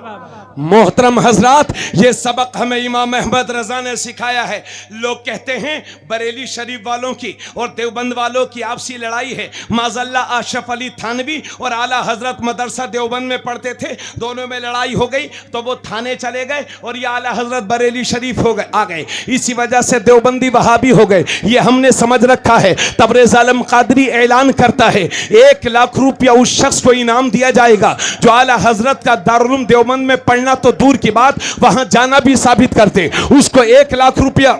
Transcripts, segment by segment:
मोहतरम हजरात, ये सबक हमें इमाम अहमद रजा ने सिखाया है। लोग कहते हैं बरेली शरीफ वालों की और देवबंद वालों की आपसी लड़ाई है। माज़ल्ला आशरफ अली थानवी और आला हजरत मदरसा देवबंद में पढ़ते थे, दोनों में लड़ाई हो गई तो वो थाने चले गए और ये आला हजरत बरेली शरीफ हो गए आ गए, इसी वजह से देवबंदी वहाबी हो गए। ये हमने समझ रखा है। तबरेज़ आलम कादरी ऐलान करता है 1 लाख रुपया उस शख्स को इनाम दिया जाएगा जो आला हजरत का दारुल देवबंद में पढ़ना तो दूर की बात, वहां जाना भी साबित करते, उसको 1 लाख रुपया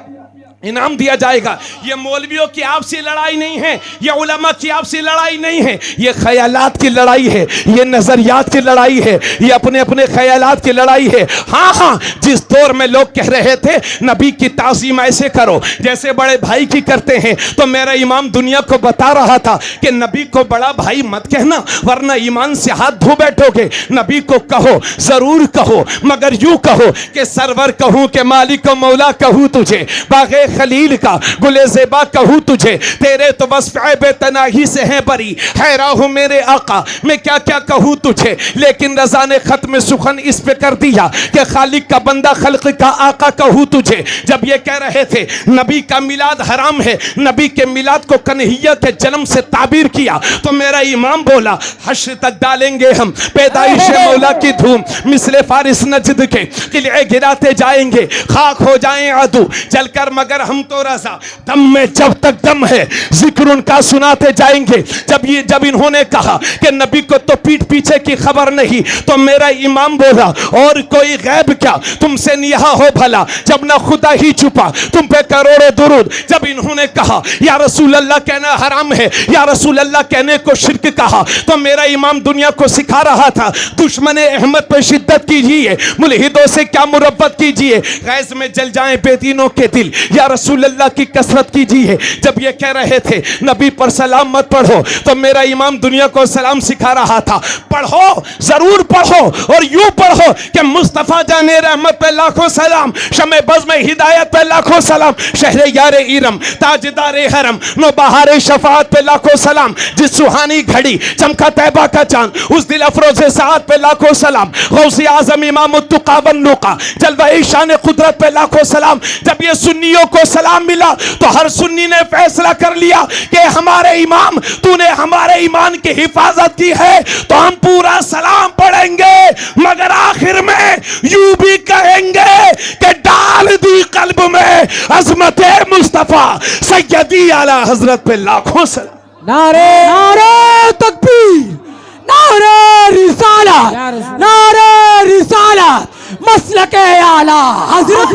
इनाम दिया जाएगा। ये मौलवियों की आपसी लड़ाई नहीं है, ये उलमा की आपसी लड़ाई नहीं है, ये ख्यालात की लड़ाई है, ये नजरियात की लड़ाई है, ये अपने अपने ख्यालात की लड़ाई है। हाँ हाँ, जिस दौर में लोग कह रहे थे नबी की ताज़ीम ऐसे करो जैसे बड़े भाई की करते हैं, तो मेरा इमाम दुनिया को बता रहा था कि नबी को बड़ा भाई मत कहना वरना ईमान से हाथ धो बैठोगे। नबी को कहो, जरूर कहो, मगर यूं कहो कि सरवर कहूं कि मालिक को मौला कहूं तुझे, बागे खलील का गुले ज़ेबा कहूँ तुझे, तेरे तो बस बेतनाही से हैं बरी, हैरा हूँ मेरे आका मैं क्या क्या कहूँ तुझे। लेकिन रज़ा ने ख़त्म सुखन इस पे कर दिया कि खालिक का बंदा खल्क का आका कहूँ तुझे। जब ये कह रहे थे नबी का मिलाद हराम है, नबी के मिलाद को कन्हैया के जन्म से ताबीर किया, तो मेरा इमाम बोला हश्र तक डालेंगे हम पैदाइश मौला की धूम, मिसले फारिस नजद के किले गिराते जाएंगे, खाक हो जाएं अदू जलकर मगर हम तो रजा, दम में जब तक दम है जिक्र उनका सुनाते जाएंगे। जब इन्होंने कहा कि नबी को तो पीठ पीछे की खबर नहीं, तो मेरा इमाम बोला और कोई गैब क्या तुमसे निहा हो भला, जब ना खुदा ही छुपा तुम पे करोड़ों दुरूद। जब इन्होंने कहा या रसूल अल्लाह कहना हराम है, या रसूल अल्लाह कहने को शिर्क कहा, तो मेरा इमाम दुनिया को सिखा रहा था दुश्मने अहमद पे शिद्दत कीजिए, मुल्हिदों से क्या मुरब्बत कीजिए, गैस में जल जाएं बेदीनों के दिल, या रसूल अल्लाह की कसरत कीजिए। जब ये कह रहे थे नबी पर सलाम मत पढ़ो, तो मेरा इमाम दुनिया को सलाम सिखा रहा था, पढ़ो, जरूर पढ़ो और यूं पढ़ो कि मुस्तफा जाने रहमत पे लाखों सलाम, शमे बज़ में हिदायत पे लाखों सलाम, शहरे यारे इरम ताजदारे हरम नो बहारे शफाअत पे लाखों सलाम, जिस सुहानी घड़ी चमका तैबा का चांद उस दिल अफरोज़े साथ पे लाखों सलाम, गौसे आज़म इमाम तुक़ा वन्नुक़ा जलवा शान कुदरत पे लाखों सलाम। जब ये सुन्नियों को सलाम मिला तो हर सुन्नी ने फैसला कर लिया कि हमारे इमाम तूने हमारे ईमान की हिफाजत की है तो हम पूरा सलाम पढ़ेंगे, मगर आखिर में यूं भी कहेंगे कि डाल दी कल्ब में अज़मत मुस्तफा सैयदी आला हजरत पे लाखों सलाम। नारे नारे तकबीर, नारे रिसालत, नारे रिसालत, मसलके आला हजरत,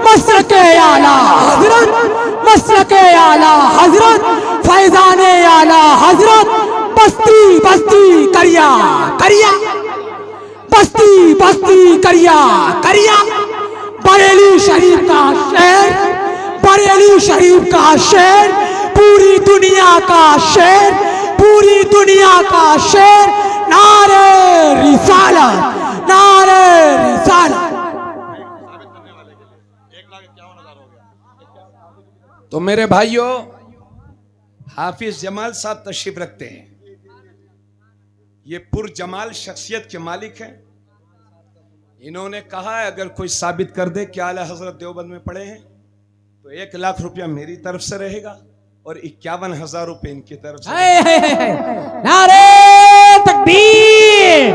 मसलके आला हजरत, मसलके आला हजरत, फैजाने आला हजरत, बस्ती बस्ती करिया करिया, बस्ती बस्ती करिया करिया, बरेली शरीफ का शेर, बरेली शरीफ का शेर, पूरी दुनिया का शेर, पूरी दुनिया का शेर, नारे रिसालत, नारे रिसालत। तो मेरे भाइयों, हाफिज जमाल साहब तशरीफ रखते हैं, ये पुरजमाल शख्सियत के मालिक हैं। इन्होंने कहा है अगर कोई साबित कर दे कि आला हजरत देवबंद में पढ़े हैं तो 1 लाख रुपया मेरी तरफ से रहेगा और 51,000 रुपए इनकी तरफ से। नारे तकबीर,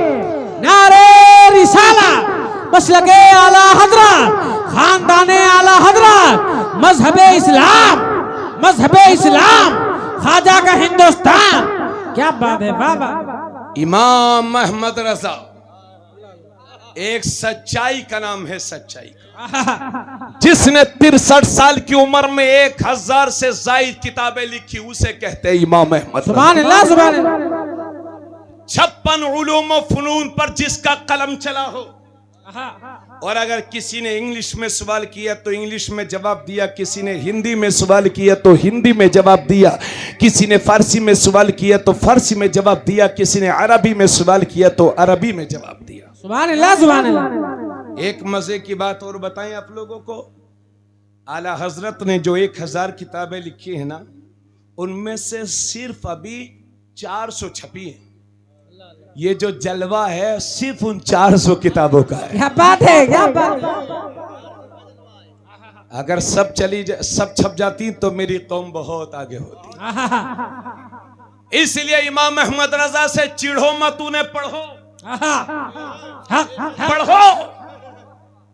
नारे रिसालत, मसलके आला हजरत, खानदाने आला हजरत, मजहबे इस्लाम, मजहबे इस्लाम, ख्वाजा का हिंदुस्तान। क्या बात है बाबा। इमाम अहमद रजा एक सच्चाई का नाम है, सच्चाई का, जिसने 63 साल की उम्र में 1000 से ज्यादा किताबें लिखी उसे कहते हैं इमाम अहमद। सुभान अल्लाह, सुभान अल्लाह। 56 उलूम व फनून पर जिसका कलम चला हो, और अगर किसी ने इंग्लिश में सवाल किया तो इंग्लिश में जवाब दिया, किसी ने हिंदी में सवाल किया तो हिंदी में जवाब दिया, किसी ने फारसी में सवाल किया तो फारसी में जवाब दिया, किसी ने अरबी में सवाल किया तो अरबी में जवाब दिया। सुभान अल्लाह, सुभान अल्लाह। एक मजे की बात और बताएं आप लोगों को, आला हजरत ने जो 1000 किताबें लिखी है ना, उनमें से सिर्फ अभी 400 छपी है। ये जो जलवा है सिर्फ उन 400 किताबों का है। क्या बात है, क्या बात है। अगर सब सब छप जाती तो मेरी कौम बहुत आगे होती। इसलिए इमाम अहमद रजा से चिढ़ो मत, उन्हें पढ़ो पढ़ो।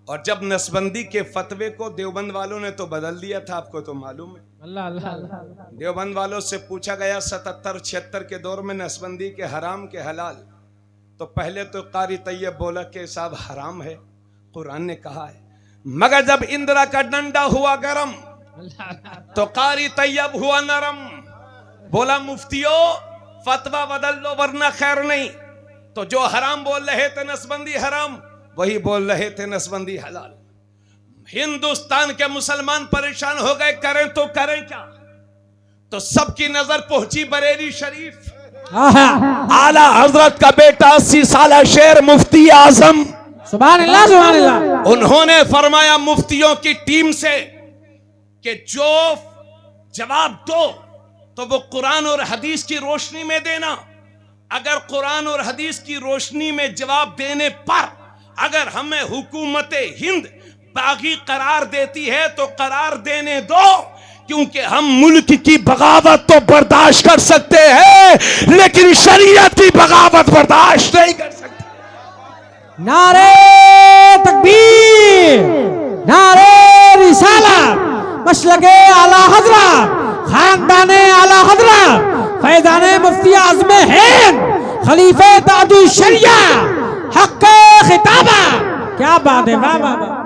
और जब नसबंदी के फतवे को देवबंद वालों ने तो बदल दिया था, आपको तो मालूम है। अल्लाह अल्लाह। देवबंद वालों से पूछा गया 77-76 के दौर में नसबंदी के हराम के हलाल, तो पहले तो कारी तैयब बोला कि साहब हराम है, कुरान ने कहा है। मगर जब इंदिरा का डंडा हुआ गरम तो कारी तैयब हुआ नरम, बोला मुफ्तियों फतवा बदल लो वरना खैर नहीं। तो जो हराम बोल रहे थे नसबंदी हराम, वही बोल रहे थे नसबंदी हलाल। हिंदुस्तान के मुसलमान परेशान हो गए, करें तो करें क्या। तो सबकी नजर पहुंची बरेली शरीफ। आला हजरत का बेटा 80 साल शेर मुफ्ती आजम, सुभान अल्लाह सुभान अल्लाह। उन्होंने फरमाया मुफ्तियों की टीम से कि जो जवाब दो तो वो कुरान और हदीस की रोशनी में देना। अगर कुरान और हदीस की रोशनी में जवाब देने पर अगर हमें हुकूमत हिंद बागी करार देती है तो करार देने दो, क्योंकि हम मुल्क की बगावत तो बर्दाश्त कर सकते हैं लेकिन शरीयत की बगावत बर्दाश्त नहीं कर सकते। नारे तकबीर, नारे रिसालत, मसलके आला हजरत, खानदाने आला हजरत, फैजाने मुफ्ती आज़म हिंद, खलीफे ताजुल शरिया, हक़ खिताबा। क्या बात है, वाह वाह वाह।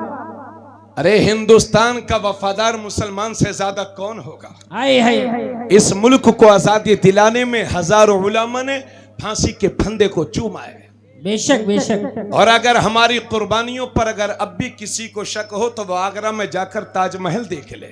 अरे हिंदुस्तान का वफादार मुसलमान से ज्यादा कौन होगा। हाय हाय। इस मुल्क को आजादी दिलाने में हजारों उलमा ने फांसी के फंदे को चूमा है। बेशक बेशक। और अगर हमारी कुर्बानियों पर अगर अब भी किसी को शक हो तो वो आगरा में जाकर ताजमहल देख ले।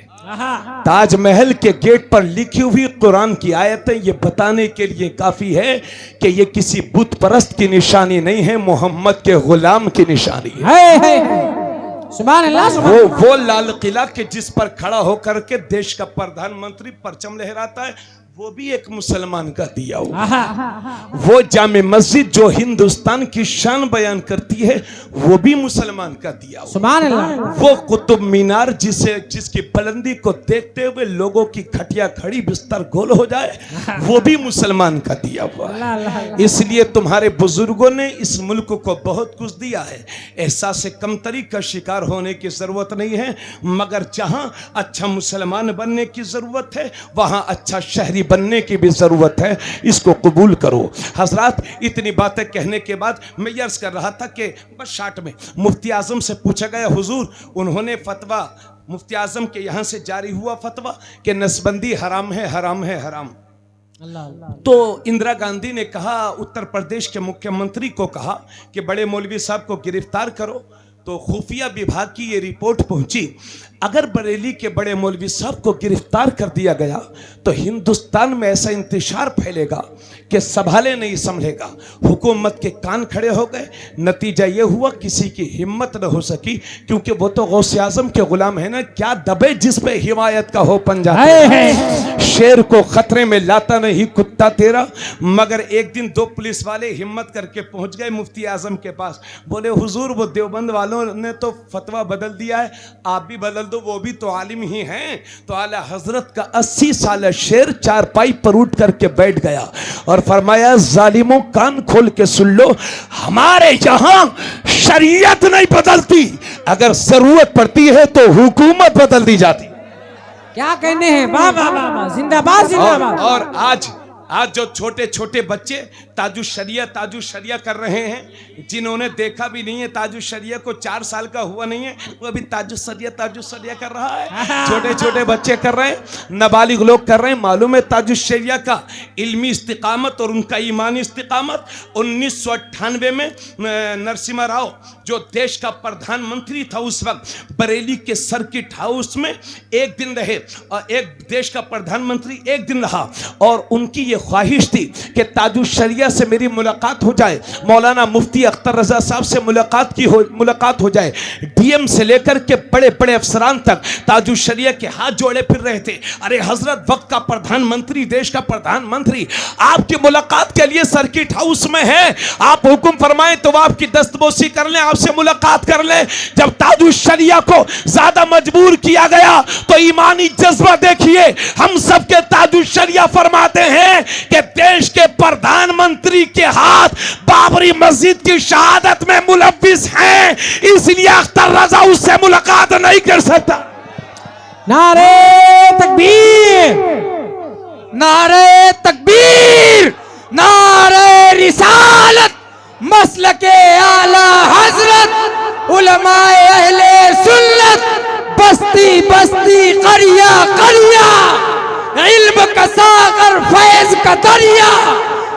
ताजमहल के गेट पर लिखी हुई कुरान की आयतें ये बताने के लिए काफी है कि ये किसी बुत परस्त की निशानी नहीं है, मोहम्मद के गुलाम की निशानी है। सुभान अल्लाह। वो लाल किला के जिस पर खड़ा होकर के देश का प्रधानमंत्री परचम लहराता है, वो भी एक मुसलमान का दिया हुआ। वो जामे मस्जिद जो हिंदुस्तान की शान बयान करती है, वो भी मुसलमान का दिया हुआ। सुभान अल्लाह। वो कुतुब मीनार जिसकी बुलंदी को देखते हुए लोगों की खटिया खड़ी बिस्तर गोल हो जाए, वो भी मुसलमान का दिया हुआ है। इसलिए तुम्हारे बुजुर्गों ने इस मुल्क को बहुत कुछ दिया है। एहसास कमतरी का शिकार होने की जरूरत नहीं है, मगर जहां अच्छा मुसलमान बनने की जरूरत है वहां अच्छा शहरी बनने की भी जरूरत है। इसको कबूल करो। हजरात, इतनी बातें कहने के बाद मैं अर्ज कर रहा था कि बस शार्ट में मुफ्ती आजम से पूछा गया, हुजूर उन्होंने फतवा, मुफ्ती आजम के यहां से जारी हुआ फतवा कि नसबंदी हराम है, हराम है, हराम। तो इंदिरा गांधी ने कहा, उत्तर प्रदेश के मुख्यमंत्री को कहा कि बड़े मौलवी साहब को गिरफ्तार करो। तो खुफिया विभाग की ये रिपोर्ट पहुंची, अगर बरेली के बड़े मौलवी साहब को गिरफ्तार कर दिया गया तो हिंदुस्तान में ऐसा इंतशार फैलेगा कि संभाले नहीं संभलेगा। हुकूमत के कान खड़े हो गए। नतीजा ये हुआ किसी की हिम्मत न हो सकी, क्योंकि वो तो गौसे आजम के गुलाम है ना, क्या दबे जिस पे हिमायत का हो पंजा है। शेर को खतरे में लाता नहीं कुत्ता तेरा। मगर एक दिन दो पुलिस वाले हिम्मत करके पहुंच गए मुफ्ती आजम के पास, बोले हुजूर वो देवबंद वालों ने तो फतवा बदल दिया है, आप भी बदल दो, वो भी तो आलिम ही हैं। तो आला हजरत का 80 साल शेर चारपाई पर उठ करके बैठ गया और फरमाया, जालिमों कान खोल के सुन लो, हमारे यहां शरीयत नहीं बदलती, अगर जरूरत पड़ती है तो हुकूमत बदल दी जाती। क्या कहने हैं, वाह वाह वाह, जिंदाबाद जिंदाबाद। और आज जो छोटे छोटे बच्चे ताजुल शरिया कर रहे हैं, जिन्होंने देखा भी नहीं है ताजुल शरिया को, 4 साल का हुआ नहीं है, वो अभी ताजुल शरिया कर रहा है। छोटे छोटे बच्चे कर रहे हैं, नाबालिग लोग कर रहे हैं। मालूम है ताजुल शरिया का इल्मी इस्तिकामत और उनका ईमानी इस्तिकामत 1998 में नरसिम्हा राव जो देश का प्रधानमंत्री था उस वक्त, बरेली के सर्किट हाउस में एक दिन रहे और एक देश का प्रधानमंत्री एक दिन रहा, और उनकी ये ये ख्वाहिश थी कि ताजुश शरिया से मेरी मुलाकात हो जाए, मौलाना मुफ्ती अख्तर रजा साहब से मुलाकात हो जाए। डीएम से लेकर के बड़े बड़े अफसरान तक ताजुश शरिया के हाथ जोड़े फिर रहे थे। अरे हजरत, वक्त का प्रधानमंत्री, देश का प्रधानमंत्री आपकी मुलाकात के लिए सर्किट हाउस में है, आप हुक्म फरमाएं तो आपकी दस्तबोसी कर लें, आपसे मुलाकात कर लें। जब ताजुश शरिया को ज्यादा मजबूर किया गया तो ईमानी जज्बा देखिए, हम सबके ताजुश शरिया फरमाते हैं कि देश के प्रधानमंत्री के हाथ बाबरी मस्जिद की शहादत में मुलव्विस हैं, इसलिए अख्तर रजा उससे मुलाकात नहीं कर सकता। नारे तकबीर, नारे तकबीर, नारे रिसालत, मसलके आला हजरत, उलमाए अहले सुन्नत, बस्ती बस्ती करिया करिया, इल्म का सागर फैज का दरिया,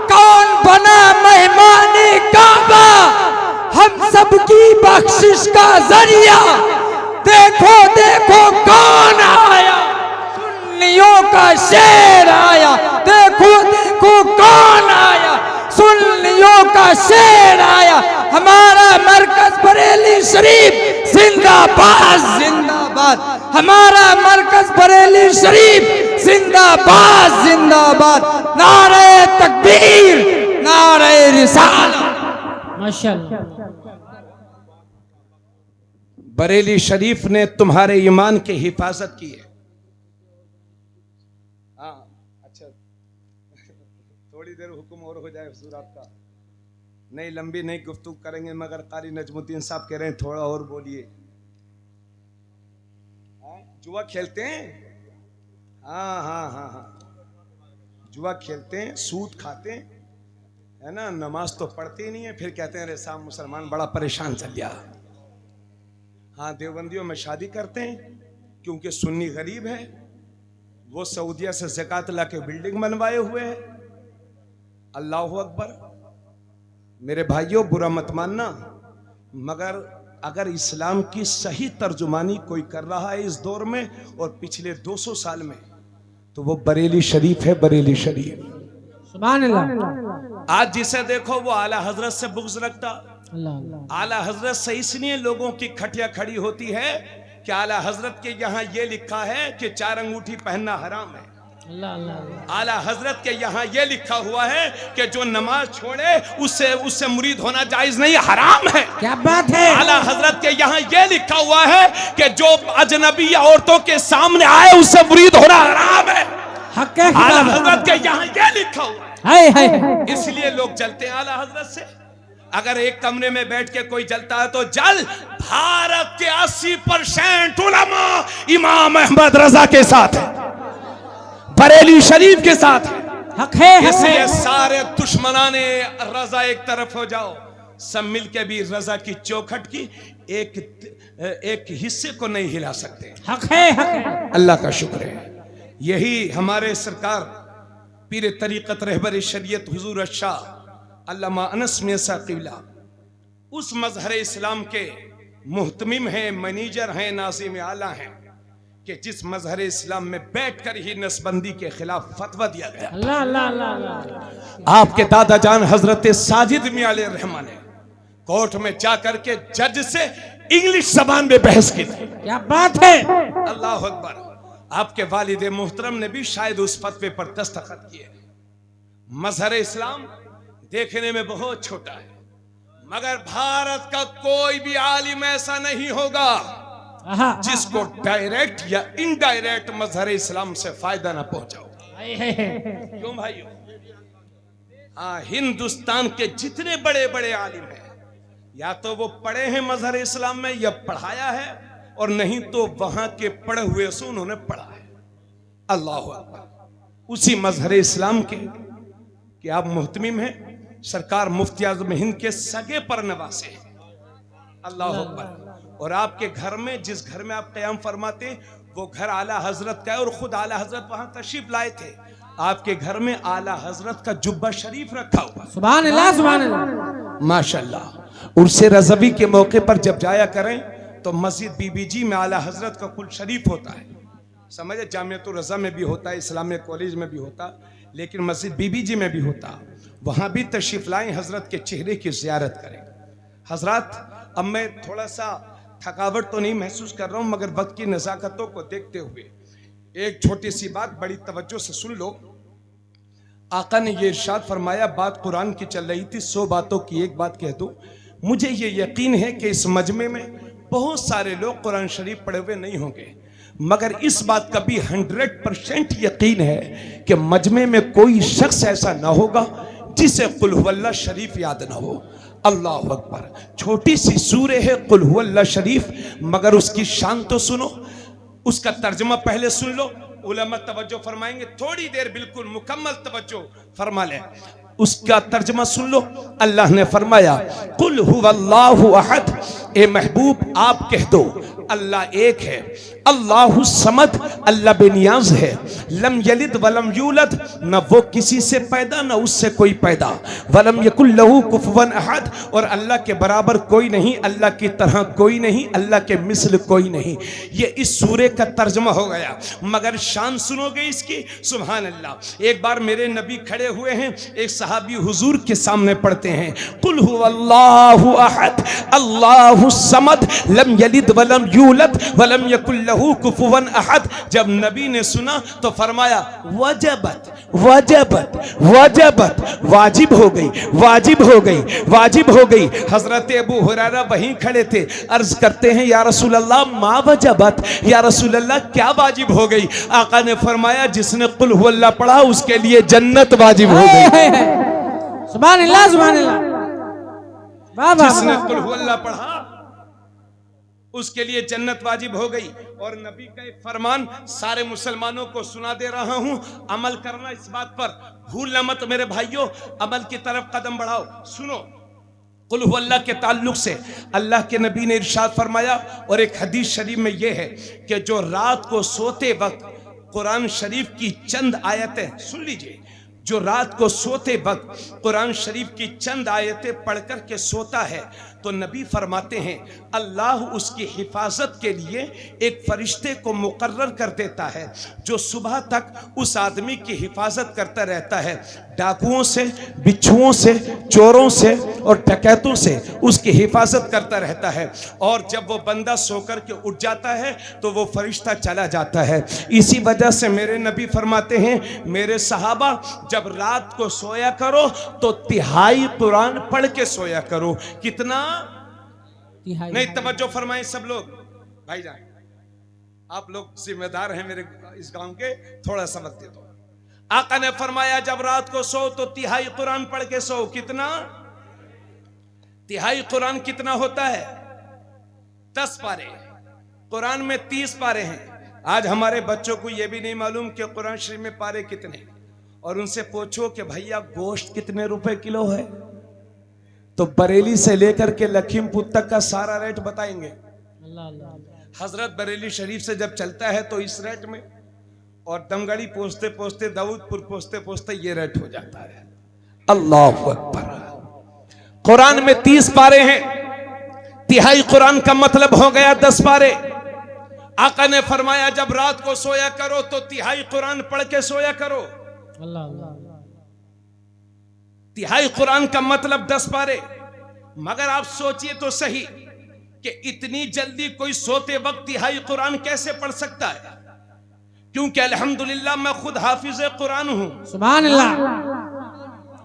कौन बना मेहमाने काबा, हम सबकी बख्शिश का जरिया। देखो देखो कौन आया, सुन्नियों का शेर आया, देखो देखो कौन आया, सुन्नियों का शेर आया। हमारा मरकज बरेली शरीफ जिंदाबाद जिंदाबाद, हमारा मरकज बरेली शरीफ जिंदाबाद जिंदाबाद। नारे तकबीर, नारे रिसालत। माशाअल्लाह। बरेली शरीफ ने तुम्हारे ईमान की हिफाजत की है। हाँ अच्छा, थोड़ी देर हुक्म और हो जाए हुजूर आपका, नहीं लंबी नहीं गुफ्तगू करेंगे, मगर कारी नजमुद्दीन साहब कह रहे हैं थोड़ा और बोलिए। जुआ खेलते हैं? हाँ हाँ हाँ हाँ, जुआ खेलते हैं, सूद खाते हैं, है ना, नमाज तो पढ़ते ही नहीं है, फिर कहते हैं अरे साहब मुसलमान बड़ा परेशान चल गया। हाँ, देवबंदियों में शादी करते हैं क्योंकि सुन्नी गरीब है, वो सऊदिया से ज़कात ला के बिल्डिंग बनवाए हुए हैं। अल्लाह अकबर। मेरे भाइयों, बुरा मत मानना, मगर अगर इस्लाम की सही तर्जुमानी कोई कर रहा है इस दौर में और पिछले 200 साल में, तो वो बरेली शरीफ है, बरेली शरीफ। सुभान अल्लाह। आज जिसे देखो वो आला हजरत से बुग़्ज़ रखता। आला हजरत से इसलिए लोगों की खटिया खड़ी होती है कि आला हजरत के यहाँ ये लिखा है कि 4 अंगूठी पहनना हराम है। आला हजरत के यहाँ ये लिखा हुआ है कि जो नमाज छोड़े उससे मुरीद होना जायज नहीं, हराम है। क्या बात है। आला हजरत के यहाँ ये लिखा हुआ है कि जो अजनबी औरतों के सामने आए उससे मुरीद होना हराम है। आला हजरत के यहाँ ये लिखा हुआ है। इसलिए लोग जलते हैं आला हजरत से। अगर एक कमरे में बैठ के कोई जलता है तो जल। भारत के 80% उलमा इमाम अहमद रजा के साथ है, बरेली शरीफ के साथ है। इसलिए सारे दुश्मनाने रजा एक तरफ हो जाओ, सब मिल के भी रजा की चौखट की एक हिस्से को नहीं हिला सकते। हक है। अल्लाह का शुक्र है। यही हमारे सरकार पीर तरीक़त रहबर शरीयत हुजूर शाह अल्लामा अनस मिर्ज़ा क़िबला उस मज़हर इस्लाम के मुहतमिम हैं, मैनेजर हैं, नाज़िम आला हैं कि जिस मज़हर इस्लाम में बैठकर ही नसबंदी के खिलाफ फतवा दिया गया। अल्लाह अल्लाह अल्लाह। आपके दादा जान हजरत साजिद मियां रहमान ने कोर्ट में जाकर के जज से इंग्लिश जबान में बहस की थी। क्या बात है। अल्लाह अकबर। आपके वालिद मोहतरम ने भी शायद उस फतवे पर दस्तखत किए। मज़हर इस्लाम देखने में बहुत छोटा है, मगर भारत का कोई भी आलिम ऐसा नहीं होगा जिसको डायरेक्ट या इनडायरेक्ट मज़हर इस्लाम से फायदा ना पहुंचाओ। क्यों भाइयों? हिंदुस्तान के जितने बड़े बड़े आलिम हैं, या तो वो पढ़े हैं मज़हर इस्लाम में या पढ़ाया है, और नहीं तो वहां के पढ़े हुए से उन्होंने पढ़ा है। अल्लाह अकबर। उसी मज़हर इस्लाम के कि आप मुहतमिम हैं, सरकार मुफ्ती आज़म हिंद के सगे पर नवासे हैं। अल्लाह अकबर। और आपके घर में, जिस घर में आप क़याम फरमाते वो घर आला हजरत का है, और खुद आला हजरत वहां तशरीफ लाए थे। आपके घर में आला हजरत का जुब्बा शरीफ रखा हुआ। सुभान अल्लाह सुभान अल्लाह माशाअल्लाह। उर्से रज़वी के मौके पर जब जाया करें तो मस्जिद बीबीजी में आला हजरत का कुल शरीफ होता है। समझे, जामियतुर रज़ा में भी होता है, इस्लामिक कॉलेज में भी होता है, लेकिन मस्जिद बीबी जी में भी होता, वहां भी तशरीफ लाएं, हजरत के चेहरे की जियारत करें। हजरत अब मैं थोड़ा सा थकावट तो नहीं महसूस कर रहा हूं, मगर वक्त की नज़ाकतों को देखते हुए एक छोटी सी बात बड़ी तवज्जो से सुन लो। आका ने ये इरशाद फरमाया, बात कुरान की चल रही थी, 100 बातों की एक बात कह दूं, मुझे ये यकीन है कि इस मजमे में बहुत सारे लोग कुरान शरीफ पढ़े हुए नहीं होंगे, मगर इस बात का भी 100% यकीन है कि मजमे में कोई शख्स ऐसा ना होगा जिसे कुल हुवल्लाह शरीफ याद ना हो। अल्लाह अकबर। छोटी सी सूरह है कुल हुवल्लाह शरीफ, मगर उसकी शान तो सुनो, उसका तर्जमा पहले सुन लो। उलमा तवज्जो फरमाएंगे, थोड़ी देर बिल्कुल मुकम्मल तवज्जो फरमा ले। उसका तर्जमा सुन लो। अल्लाह ने फरमाया, कुल हुवल्लाहु अहद, ए महबूब आप कह दो अल्लाह एक है, अल्लाहु समद, अल्लाह बेनियाज है, लम यलिद वलम यूलद, न वो किसी से पैदा न उससे कोई पैदा, वलम यकुल लहू कुफुवन अहद, और अल्लाह के बराबर कोई नहीं, अल्लाह की तरह कोई नहीं, अल्लाह के मिसल कोई नहीं। ये इस सूरे का तर्जमा हो गया, मगर शान सुनोगे इसकी, सुभान अल्लाह। एक बार मेरे नबी खड़े हुए हैं, एक सहाबी हुजूर के सामने पढ़ते हैं, कुल हुवल्लाहु अहद अल्लाहु समद लम यलिद वलम यूलद वलम यकुल लहू कुफुवन अहद। जब नबी ने सुना तो फरमाया, वजबत वजबत वजबत, वाजिब हो गई वाजिब हो गई वाजिब हो गई। हजरत अबू हुरैरा वहीं खड़े थे, अर्ज करते हैं, या रसूल अल्लाह मा वजबत, या रसूल अल्लाह क्या वाजिब हो गई? आका ने फरमाया, जिसने कुल हुवल्लाह पढ़ा उसके लिए जन्नत वाजिब हो गई। सुभान अल्लाह सुभान अल्लाह। जिसने कुल हुवल्लाह पढ़ा उसके लिए जन्नत वाजिब हो गई। और नबी का एक फरमान सारे मुसलमानों को सुना दे रहा हूं, अमल करना इस बात पर भूलना मत मेरे भाइयों, अमल की तरफ कदम बढ़ाओ। सुनो, कुल हुवल्लाह के ताल्लुक से अल्लाह के नबी ने इरशाद फरमाया, और एक हदीस शरीफ में यह है कि जो रात को सोते वक्त कुरान शरीफ की चंद आयतें, सुन लीजिए, जो रात को सोते वक्त कुरान शरीफ की चंद आयतें पढ़कर के सोता है, तो नबी फरमाते हैं अल्लाह उसकी हिफाजत के लिए एक फरिश्ते को मुकर्रर कर देता है, जो सुबह तक उस आदमी की हिफाजत करता रहता है, डाकुओं से, बिच्छुओं से, चोरों से और डकैतों से उसकी हिफाजत करता रहता है। और जब वो बंदा सोकर के उठ जाता है तो वो फरिश्ता चला जाता है। इसी वजह से मेरे नबी फरमाते हैं, मेरे सहाबा जब रात को सोया करो तो तिहाई कुरान पढ़ के सोया करो। कितना? नहीं, तवज्जो फरमाएं सब लोग। भाईजान आप लोग जिम्मेदार हैं मेरे इस गांव के, थोड़ा सा वक्त दे दो। आका ने फरमाया, जब रात को सो तो तिहाई कुरान पढ़ के सो। कितना? तिहाई कुरान कितना होता है? 10 पारे। कुरान में 30 पारे हैं। आज हमारे बच्चों को यह भी नहीं मालूम कि कुरान शरीफ में पारे कितने, और उनसे पूछो कि भैया गोश्त कितने रुपए किलो है, तो बरेली से लेकर के लखीमपुर तक का सारा रेट बताएंगे। हजरत बरेली शरीफ से जब चलता है तो इस रेट में, और दमगढ़ी पहुंचते पहुंचते, दाऊदपुर पहुंचते पहुंचते ये रेट हो जाता है। अल्लाह अकबर। कुरान में 30 पारे हैं, तिहाई कुरान का मतलब हो गया 10 पारे। आका ने फरमाया, जब रात को सोया करो तो तिहाई कुरान पढ़ के सोया करो। तिहाई कुरान का मतलब 10 पारे। मगर आप सोचिए तो सही कि इतनी जल्दी कोई सोते वक्त तिहाई कुरान कैसे पढ़ सकता है? क्योंकि अल्हम्दुलिल्लाह मैं खुद हाफिज कुरान हूं। सुभान अल्लाह।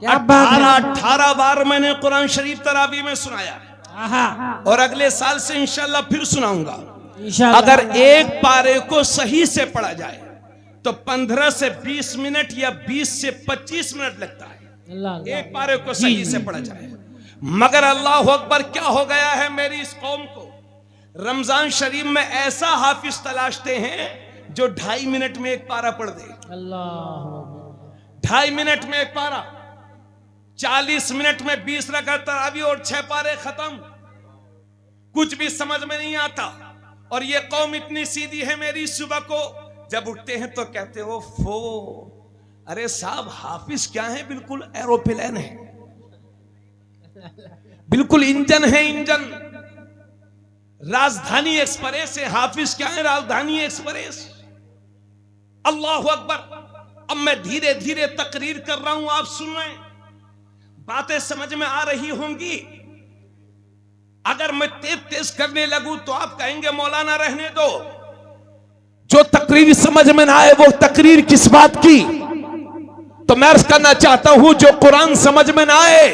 18 बार मैंने कुरान शरीफ तरावी में सुनाया, और अगले साल से इंशाल्लाह फिर सुनाऊंगा। अगर एक पारे को सही से पढ़ा जाए तो 15 से 20 मिनट या 20 से 25 मिनट लगता है, एक पारे को सही से पढ़ा जाए। मगर अल्लाह अकबर, क्या हो गया है मेरी इस कौम को? रमजान शरीफ में ऐसा हाफिज तलाशते हैं जो 2.5 मिनट में एक पारा पढ़ दे। 2.5 मिनट में एक पारा, 40 मिनट में 20 रकात तरावी और 6 पारे खत्म। कुछ भी समझ में नहीं आता। और ये कौम इतनी सीधी है मेरी, सुबह को जब उठते हैं तो कहते हो फो, अरे साहब हाफिज क्या है? बिल्कुल एरोप्लेन है, बिल्कुल इंजन है, इंजन। राजधानी एक्सप्रेस है। हाफिज क्या है? राजधानी एक्सप्रेस। अल्लाह अकबर। अब मैं धीरे धीरे तकरीर कर रहा हूं, आप सुन रहे हैं, बातें समझ में आ रही होंगी। अगर मैं तेज तेज करने लगूं तो आप कहेंगे मौलाना रहने दो। जो तकरीर समझ में ना आए वो तकरीर किस बात की? तो मैं अर्ज करना चाहता हूं, जो कुरान समझ में ना आए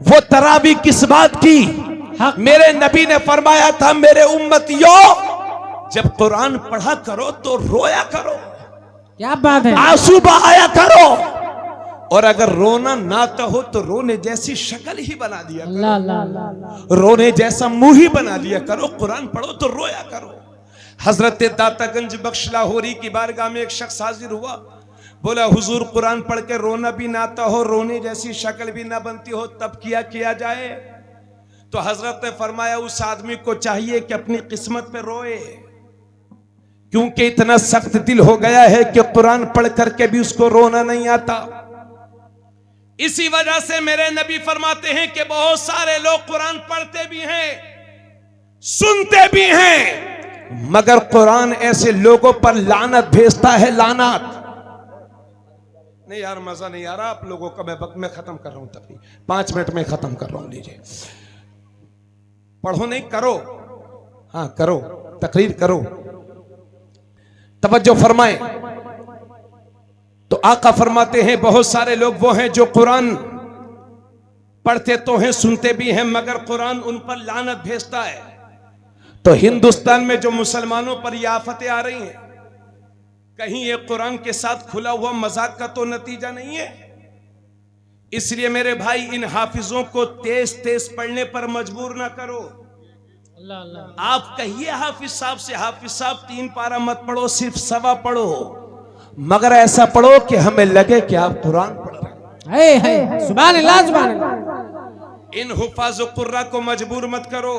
वो तरावी किस बात की? मेरे नबी ने फरमाया था, मेरे उम्मतियों जब कुरान पढ़ा करो तो रोया करो, क्या बात है, आंसू बहाया करो, और अगर रोना ना तो हो तो रोने जैसी शक्ल ही बना दिया करो, अल्लाह अल्लाह अल्लाह। रोने जैसा मुंह ही बना दिया करो। कुरान पढ़ो तो रोया करो। हजरत दातागंज बख्श लाहौरी की बारगाह में एक शख्स हाजिर हुआ, बोला हुजूर कुरान पढ़ के रोना भी ना आता हो, रोने जैसी शक्ल भी ना बनती हो, तब किया जाए? तो हजरत ने फरमाया उस आदमी को चाहिए कि अपनी किस्मत पे रोए, क्योंकि इतना सख्त दिल हो गया है कि कुरान पढ़ करके भी उसको रोना नहीं आता। इसी वजह से मेरे नबी फरमाते हैं कि बहुत सारे लोग कुरान पढ़ते भी हैं, सुनते भी हैं, मगर कुरान ऐसे लोगों पर लानत भेजता है, लानत। नहीं यार मजा नहीं आ रहा आप लोगों का, मैं खत्म कर रहा हूं, तभी 5 मिनट में खत्म कर रहा हूं। लीजिए, पढ़ो नहीं, करो, हाँ करो, तकरीर करो, तवज्जो फरमाएं। तो आका फरमाते हैं बहुत सारे लोग वो हैं जो कुरान पढ़ते तो हैं, सुनते भी हैं, मगर कुरान उन पर लानत भेजता है। तो हिंदुस्तान में जो मुसलमानों पर ये आफतें आ रही हैं, कहीं ये कुरान के साथ खुला हुआ मजाक का तो नतीजा नहीं है। इसलिए मेरे भाई इन हाफिजों को तेज तेज पढ़ने पर मजबूर ना करो। अल्लाह अल्लाह। आप कहिए हाफिज साहब से, हाफिज साहब 3 पारा मत पढ़ो, सिर्फ 1.25 पढ़ो, मगर ऐसा पढ़ो कि हमें लगे कि आप कुरान पढ़ रहे हैं। सुभान अल्लाह सुभान अल्लाह। इन हुफाज कुर्रा को मजबूर मत करो,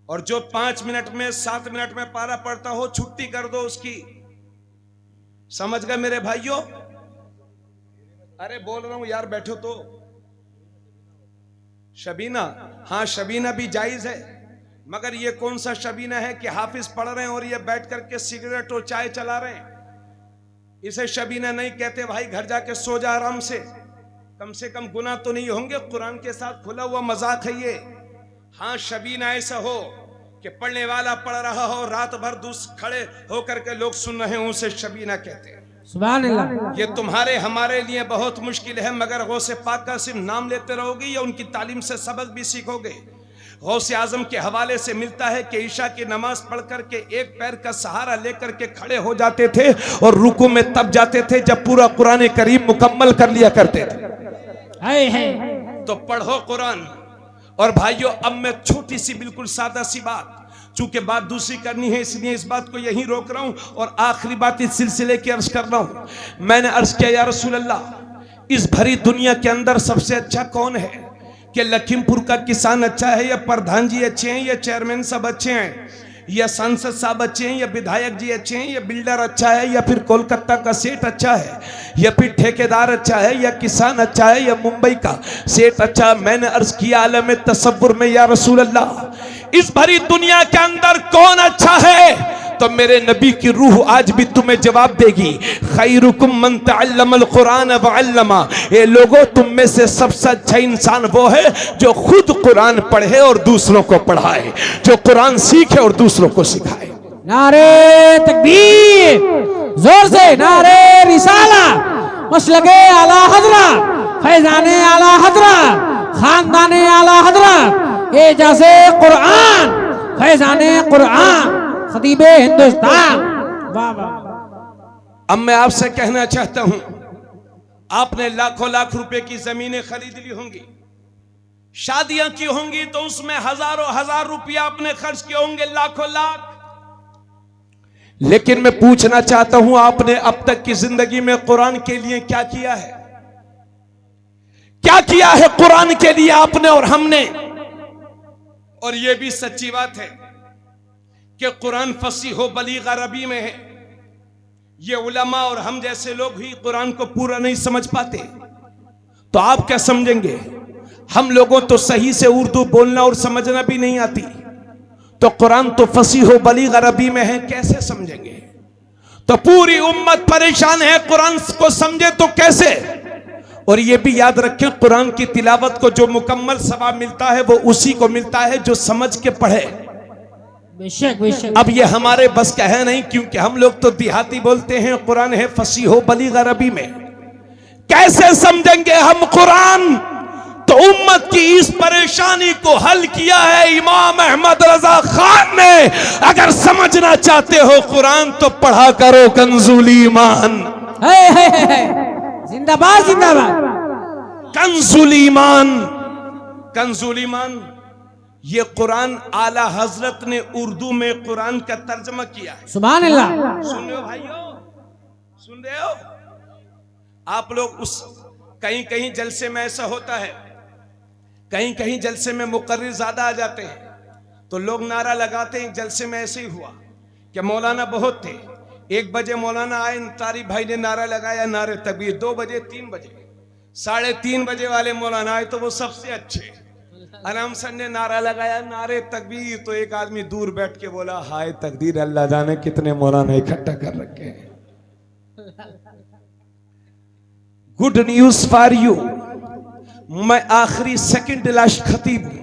और जो 5 मिनट में 7 मिनट में पारा पढ़ता हो छुट्टी कर दो उसकी। समझ गए मेरे भाइयों? अरे बोल रहा हूं यार, बैठो तो। शबीना, हाँ शबीना भी जायज है, मगर ये कौन सा शबीना है कि हाफिज पढ़ रहे हैं और ये बैठ करके सिगरेट और चाय चला रहे हैं? इसे शबीना नहीं कहते भाई, घर जाके सो जा आराम से, कम कम गुनाह तो नहीं होंगे। कुरान के साथ खुला हुआ मजाक है ये। हाँ शबीना ऐसा हो कि पढ़ने वाला पढ़ रहा हो, रात भर खड़े होकर के लोग सुन रहे हो, उसे शबीना कहते हैं। सुभान अल्लाह। ये तुम्हारे हमारे लिए बहुत मुश्किल है, मगर गौसे पाक का सिर्फ नाम लेते रहोगे या उनकी तालीम से सबक भी सीखोगे? गौसे आजम के हवाले से मिलता है कि ईशा की नमाज पढ़ करके एक पैर का सहारा लेकर के खड़े हो जाते थे और रुकू में तब जाते थे जब पूरा कुरान करीम मुकम्मल कर लिया करते थे। तो पढ़ो कुरान। और भाइयों, अब मैं छोटी सी बिल्कुल सादा सी बात, चूंकि बात दूसरी करनी है इसलिए इस बात को यहीं रोक रहा हूं, और आखिरी बात इस सिलसिले की अर्ज कर रहा हूं। मैंने अर्ज किया, या रसूल अल्लाह, इस भरी दुनिया के अंदर सबसे अच्छा कौन है? कि लखीमपुर का किसान अच्छा है, या प्रधान जी अच्छे हैं, या चेयरमैन सब अच्छे हैं, या सांसद साहब अच्छे हैं, या विधायक जी अच्छे हैं, या बिल्डर अच्छा है, या फिर कोलकाता का सेठ अच्छा है, या फिर ठेकेदार अच्छा है, या किसान अच्छा है, या मुंबई का सेठ अच्छा है? मैंने अर्ज किया आलम तसव्वुर में, या रसूल अल्लाह, इस भरी दुनिया के अंदर कौन अच्छा है? तो मेरे नबी की रूह आज भी तुम्हें जवाब देगी, खैरुकुम मन तअल्लमल कुरान व अल्लमा। ये लोगों, तुम में से सबसे अच्छा इंसान वो है जो खुद कुरान पढ़े और दूसरों को पढ़ाए, जो कुरान सीखे और दूसरों को सिखाए। नारे तकबीर, जोर से नारे रिसाला, मसलके आला हजरत, फैजाने आला हजरत, खानदाने आला हजरत, ये जैसे कुरान, फैजाने कुरान, खतीबे हिंदुस्तान। वाह वाह। अब मैं आपसे कहना चाहता हूं, आपने लाखों लाख रुपए की जमीनें खरीद ली होंगी, शादियां की होंगी, तो उसमें हजारों हजार रुपया आपने खर्च किए होंगे, लाखों लाख। लेकिन मैं पूछना चाहता हूं, आपने अब तक की जिंदगी में कुरान के लिए क्या किया है? क्या किया है कुरान के लिए आपने और हमने? और यह भी सच्ची बात है कि कुरान फसीह व बलीग अरबी में है। ये उलमा और हम जैसे लोग ही कुरान को पूरा नहीं समझ पाते, तो आप क्या समझेंगे? हम लोगों तो सही से उर्दू बोलना और समझना भी नहीं आती, तो कुरान तो फसीह व बलीग अरबी में है, कैसे समझेंगे? तो पूरी उम्मत परेशान है, कुरान को समझे तो कैसे। और ये भी याद रखें, कुरान की तिलावत को जो मुकम्मल सवाब मिलता है वो उसी को मिलता है जो समझ के पढ़े। बेशक बेशक। अब ये हमारे बस का है नहीं, क्योंकि हम लोग तो देहाती बोलते हैं, कुरान है फसीह बलीग अरबी में। कैसे समझेंगे हम कुरान। तो उम्मत की इस परेशानी को हल किया है इमाम अहमद रजा खान ने। अगर समझना चाहते हो कुरान तो पढ़ा करो कंजुल ईमान। जिंदाबाद जिंदाबाद। कंजुल ईमान, कंजुल ईमान ये कुरान आला हजरत ने उर्दू में कुरान का तर्जमा किया है। सुभान अल्लाह। सुन रहे हो भाइयों, सुन रहे हो आप लोग। उस कहीं कहीं जलसे में ऐसा होता है, कहीं कहीं जलसे में मुकर्रिर ज्यादा आ जाते हैं तो लोग नारा लगाते हैं। जलसे में ऐसे ही हुआ कि मौलाना बहुत थे, 1 बजे मौलाना आए, तारिफ भाई ने नारा लगाया, नारे तकबीर। 2 बजे, 3 बजे, 3:30 बजे वाले मौलाना आए तो वो सबसे अच्छे आराम सर ने नारा लगाया, नारे तकबीर। तो एक आदमी दूर बैठ के बोला, हाय तकदीर, अल्लाह जाने कितने मौलाना इकट्ठा कर रखे हैं। गुड न्यूज फॉर यू, मैं आखिरी सेकंड लास्ट खतीब हूं।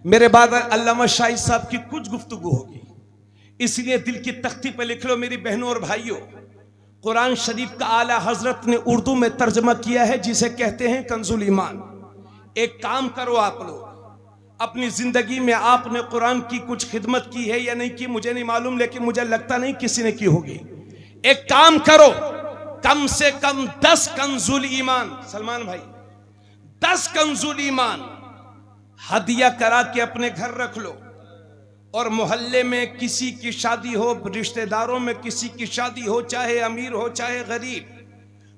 मेरे बाद अल्लामा शाही साहब की कुछ गुफ्तगू होगी, इसलिए दिल की तख्ती पर लिख लो मेरी बहनों और भाइयों। कुरान शरीफ का आला हजरत ने उर्दू में तर्जमा किया है, जिसे कहते हैं कंजुल ईमान। एक काम करो आप लोग, अपनी जिंदगी में आपने कुरान की कुछ खिदमत की है या नहीं की मुझे नहीं मालूम, लेकिन मुझे लगता नहीं किसी ने की होगी। एक काम करो, कम से कम 10 कंजुल ईमान, सलमान भाई 10 कंजुल ईमान हदिया करा के अपने घर रख लो। और मोहल्ले में किसी की शादी हो, रिश्तेदारों में किसी की शादी हो, चाहे अमीर हो चाहे गरीब,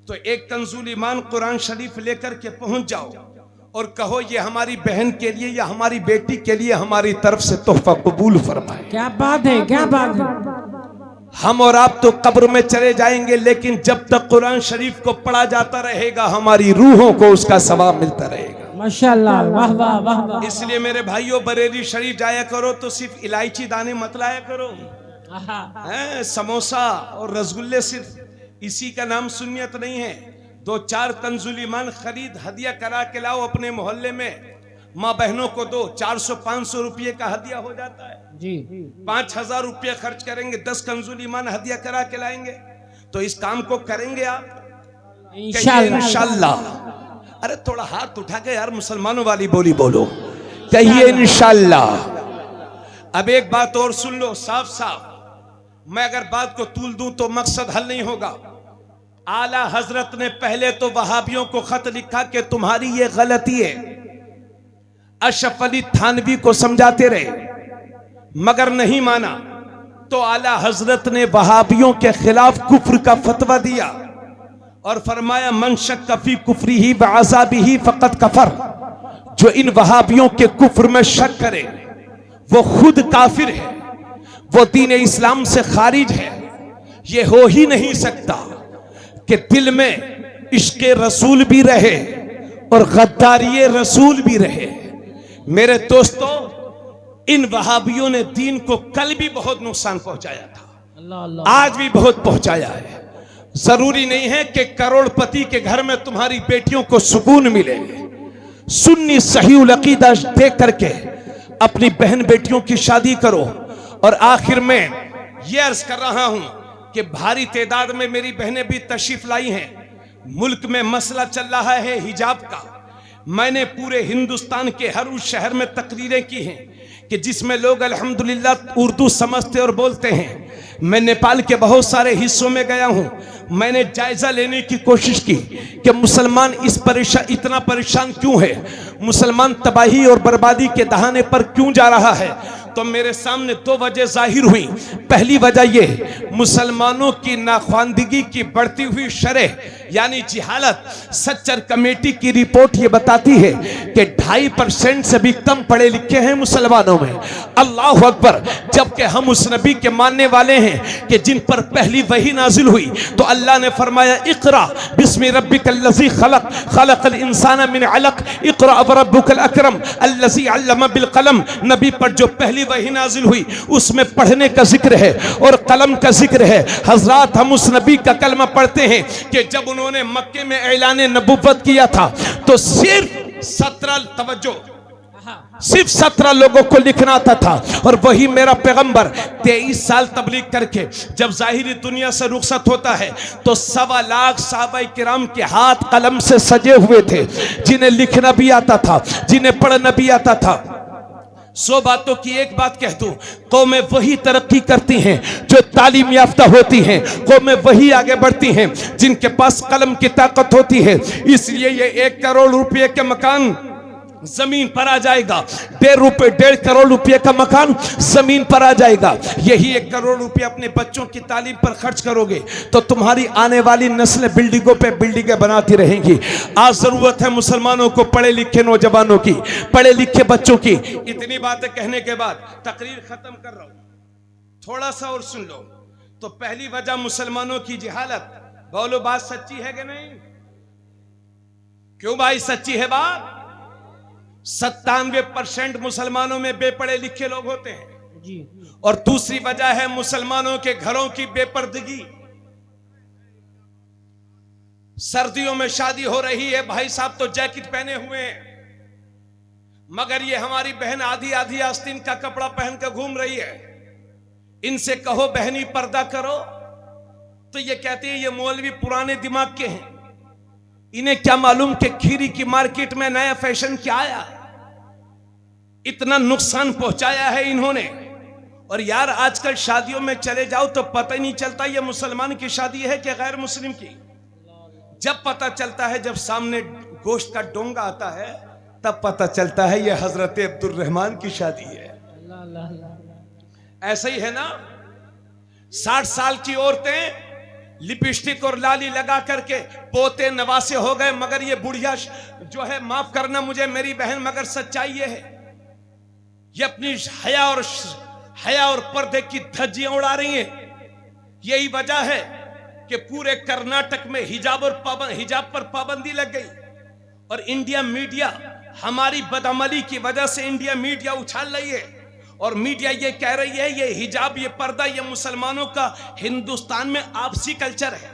तो एक कंजुल ईमान कुरान शरीफ लेकर के पहुंच जाओ और कहो ये हमारी बहन के लिए या हमारी बेटी के लिए हमारी तरफ से तोहफा कबूल फरमाए। क्या बात है, क्या बात है। हम और आप तो कब्र में चले जाएंगे, लेकिन जब तक कुरान शरीफ को पढ़ा जाता रहेगा हमारी रूहों को उसका सवाब मिलता रहेगा। माशाअल्लाह, वाह वाह वाह वाह। इसलिए मेरे भाइयों, बरेली शरीफ जाया करो तो सिर्फ इलायची दाने मत लाया करो, समोसा और रसगुल्ले सिर्फ इसी का नाम सुन्नियत नहीं है। 2-4 कंजुल ईमान खरीद हदिया करा के लाओ अपने मोहल्ले में, माँ बहनों को दो। 400-500 रुपये का हदिया हो जाता है जी। 5000 रुपये खर्च करेंगे, 10 कंजुल ईमान हदिया करा के लाएंगे। तो इस काम को करेंगे आप इंशाअल्लाह। अरे थोड़ा हाथ उठा के यार, मुसलमानों वाली बोली बोलो, कहिए इंशाअल्लाह। अब एक बात और सुन लो साफ साफ, मैं अगर बात को तूल दूं तो मकसद हल नहीं होगा। आला हजरत ने पहले तो वहाबियों को खत लिखा कि तुम्हारी ये गलती है। अशरफ अली थानवी को समझाते रहे मगर नहीं माना, तो आला हजरत ने वहाबियों के खिलाफ कुफ्र का फतवा दिया और फरमाया, मन शक्क फी कुफ्री ही व अज़ाबी ही फ़क़त कफर। जो इन वहाबियों के कुफ्र में शक करे वो खुद काफिर है, वो दीन इस्लाम से खारिज है। ये हो ही नहीं सकता कि दिल में इश्क़े रसूल भी रहे और गद्दारी रसूल भी रहे। मेरे दोस्तों, इन वहाबियों ने दीन को कल भी बहुत नुकसान पहुंचाया था, आज भी बहुत पहुंचाया है। जरूरी नहीं है कि करोड़पति के घर में तुम्हारी बेटियों को सुकून मिले। सुन्नी सही उल अकीदा देख करके अपनी बहन बेटियों की शादी करो। और आखिर में यह अर्ज कर रहा हूं कि भारी तादाद में मेरी बहनें भी तशरीफ लाई हैं। मुल्क में मसला चल रहा है हिजाब का। मैंने पूरे हिंदुस्तान के हर उस शहर में तकरीरें की हैं कि जिसमें लोग अल्हम्दुलिल्लाह उर्दू समझते और बोलते हैं। मैं नेपाल के बहुत सारे हिस्सों में गया हूं। मैंने जायजा लेने की कोशिश की कि मुसलमान इतना परेशान क्यों है, मुसलमान तबाही और बर्बादी के दहाने पर क्यों जा रहा है। तो मेरे सामने 2 वजह जाहिर हुई। पहली वजह यह, मुसलमानों की नाख्वानदगी की बढ़ती हुई शरह यानी जिहालत। सच्चर कमेटी की रिपोर्ट ये बताती है कि 2.5% से भी कम पढ़े लिखे हैं मुसलमानों में। अल्लाह अकबर। जबकि हम उस नबी के मानने वाले हैं कि जिन पर पहली वही नाजिल हुई तो अल्लाह ने फरमाया इक़रा बिस्मि रब्बिकल्लज़ी खलक़ खलक़ल इंसाना मिन अलक़ इक़रा वरब्बुकल अकरम अल्लज़ी अल्लम बिल कलम। नबी पर जो पहली वही नाजिल हुई उसमें पढ़ने का जिक्र है और कलम का जिक्र है। हजरात, हम उस नबी का कलमा पढ़ते हैं कि जब उन्होंने मक्के में ऐलान नबुव्वत किया था तो सिर्फ 17 लोगों को लिखना आता था और वही मेरा पैगंबर 23 साल तबलीग करके जब जाहिरी दुनिया से रुखसत होता है तो 1.25 लाख सहाबा किराम के हाथ कलम से सजे हुए थे, जिन्हें लिखना भी आता था, जिन्हें पढ़ना भी आता था। 100 बातों की एक बात कह दूं, कौमें वही तरक्की करती हैं जो तालीम याफ्ता होती हैं, कौमें वही आगे बढ़ती हैं जिनके पास कलम की ताकत होती है। इसलिए ये 1 करोड़ रुपए के मकान जमीन पर आ जाएगा, 1.5 करोड़ रुपए का मकान जमीन पर आ जाएगा। यही 1 करोड़ रुपए अपने बच्चों की तालीम पर खर्च करोगे तो तुम्हारी आने वाली नस्लें बिल्डिंगों पे बिल्डिंगें बनाती रहेंगी। आज जरूरत है मुसलमानों को पढ़े लिखे नौजवानों की, पढ़े लिखे बच्चों की। इतनी बातें कहने के बाद तकरीर खत्म कर रहा हूं, थोड़ा सा और सुन लो। तो पहली वजह मुसलमानों की जिहालत। बोलो बात सच्ची है कि नहीं? क्यों भाई सच्ची है बात? 97% मुसलमानों में बेपढ़े लिखे लोग होते हैं जी। और दूसरी वजह है मुसलमानों के घरों की बेपर्दगी। सर्दियों में शादी हो रही है, भाई साहब तो जैकेट पहने हुए हैं, मगर ये हमारी बहन आधी आधी आस्तीन का कपड़ा पहन कर घूम रही है। इनसे कहो बहनी पर्दा करो तो ये कहते हैं ये मौलवी पुराने दिमाग के हैं, इन्हें क्या मालूम कि खीरी की मार्केट में नया फैशन क्या आया। इतना नुकसान पहुंचाया है इन्होंने। और यार आजकल शादियों में चले जाओ तो पता ही नहीं चलता ये मुसलमान की शादी है कि गैर मुस्लिम की। जब पता चलता है, जब सामने गोश्त का डोंगा आता है तब पता चलता है ये हजरत अब्दुल रहमान की शादी है। ऐसा ही है ना? 60 साल की औरतें लिपस्टिक और लाली लगा करके पोते नवासे हो गए, मगर ये बुढ़िया जो है, माफ करना मुझे मेरी बहन, मगर सच्चाई ये है, ये अपनी हया और पर्दे की धज्जियां उड़ा रही हैं। यही वजह है कि पूरे कर्नाटक में हिजाब पर पाबंदी लग गई। और इंडिया मीडिया, हमारी बदअमली की वजह से इंडिया मीडिया उछाल रही है और मीडिया ये कह रही है ये हिजाब, ये पर्दा, ये मुसलमानों का हिंदुस्तान में आपसी कल्चर है,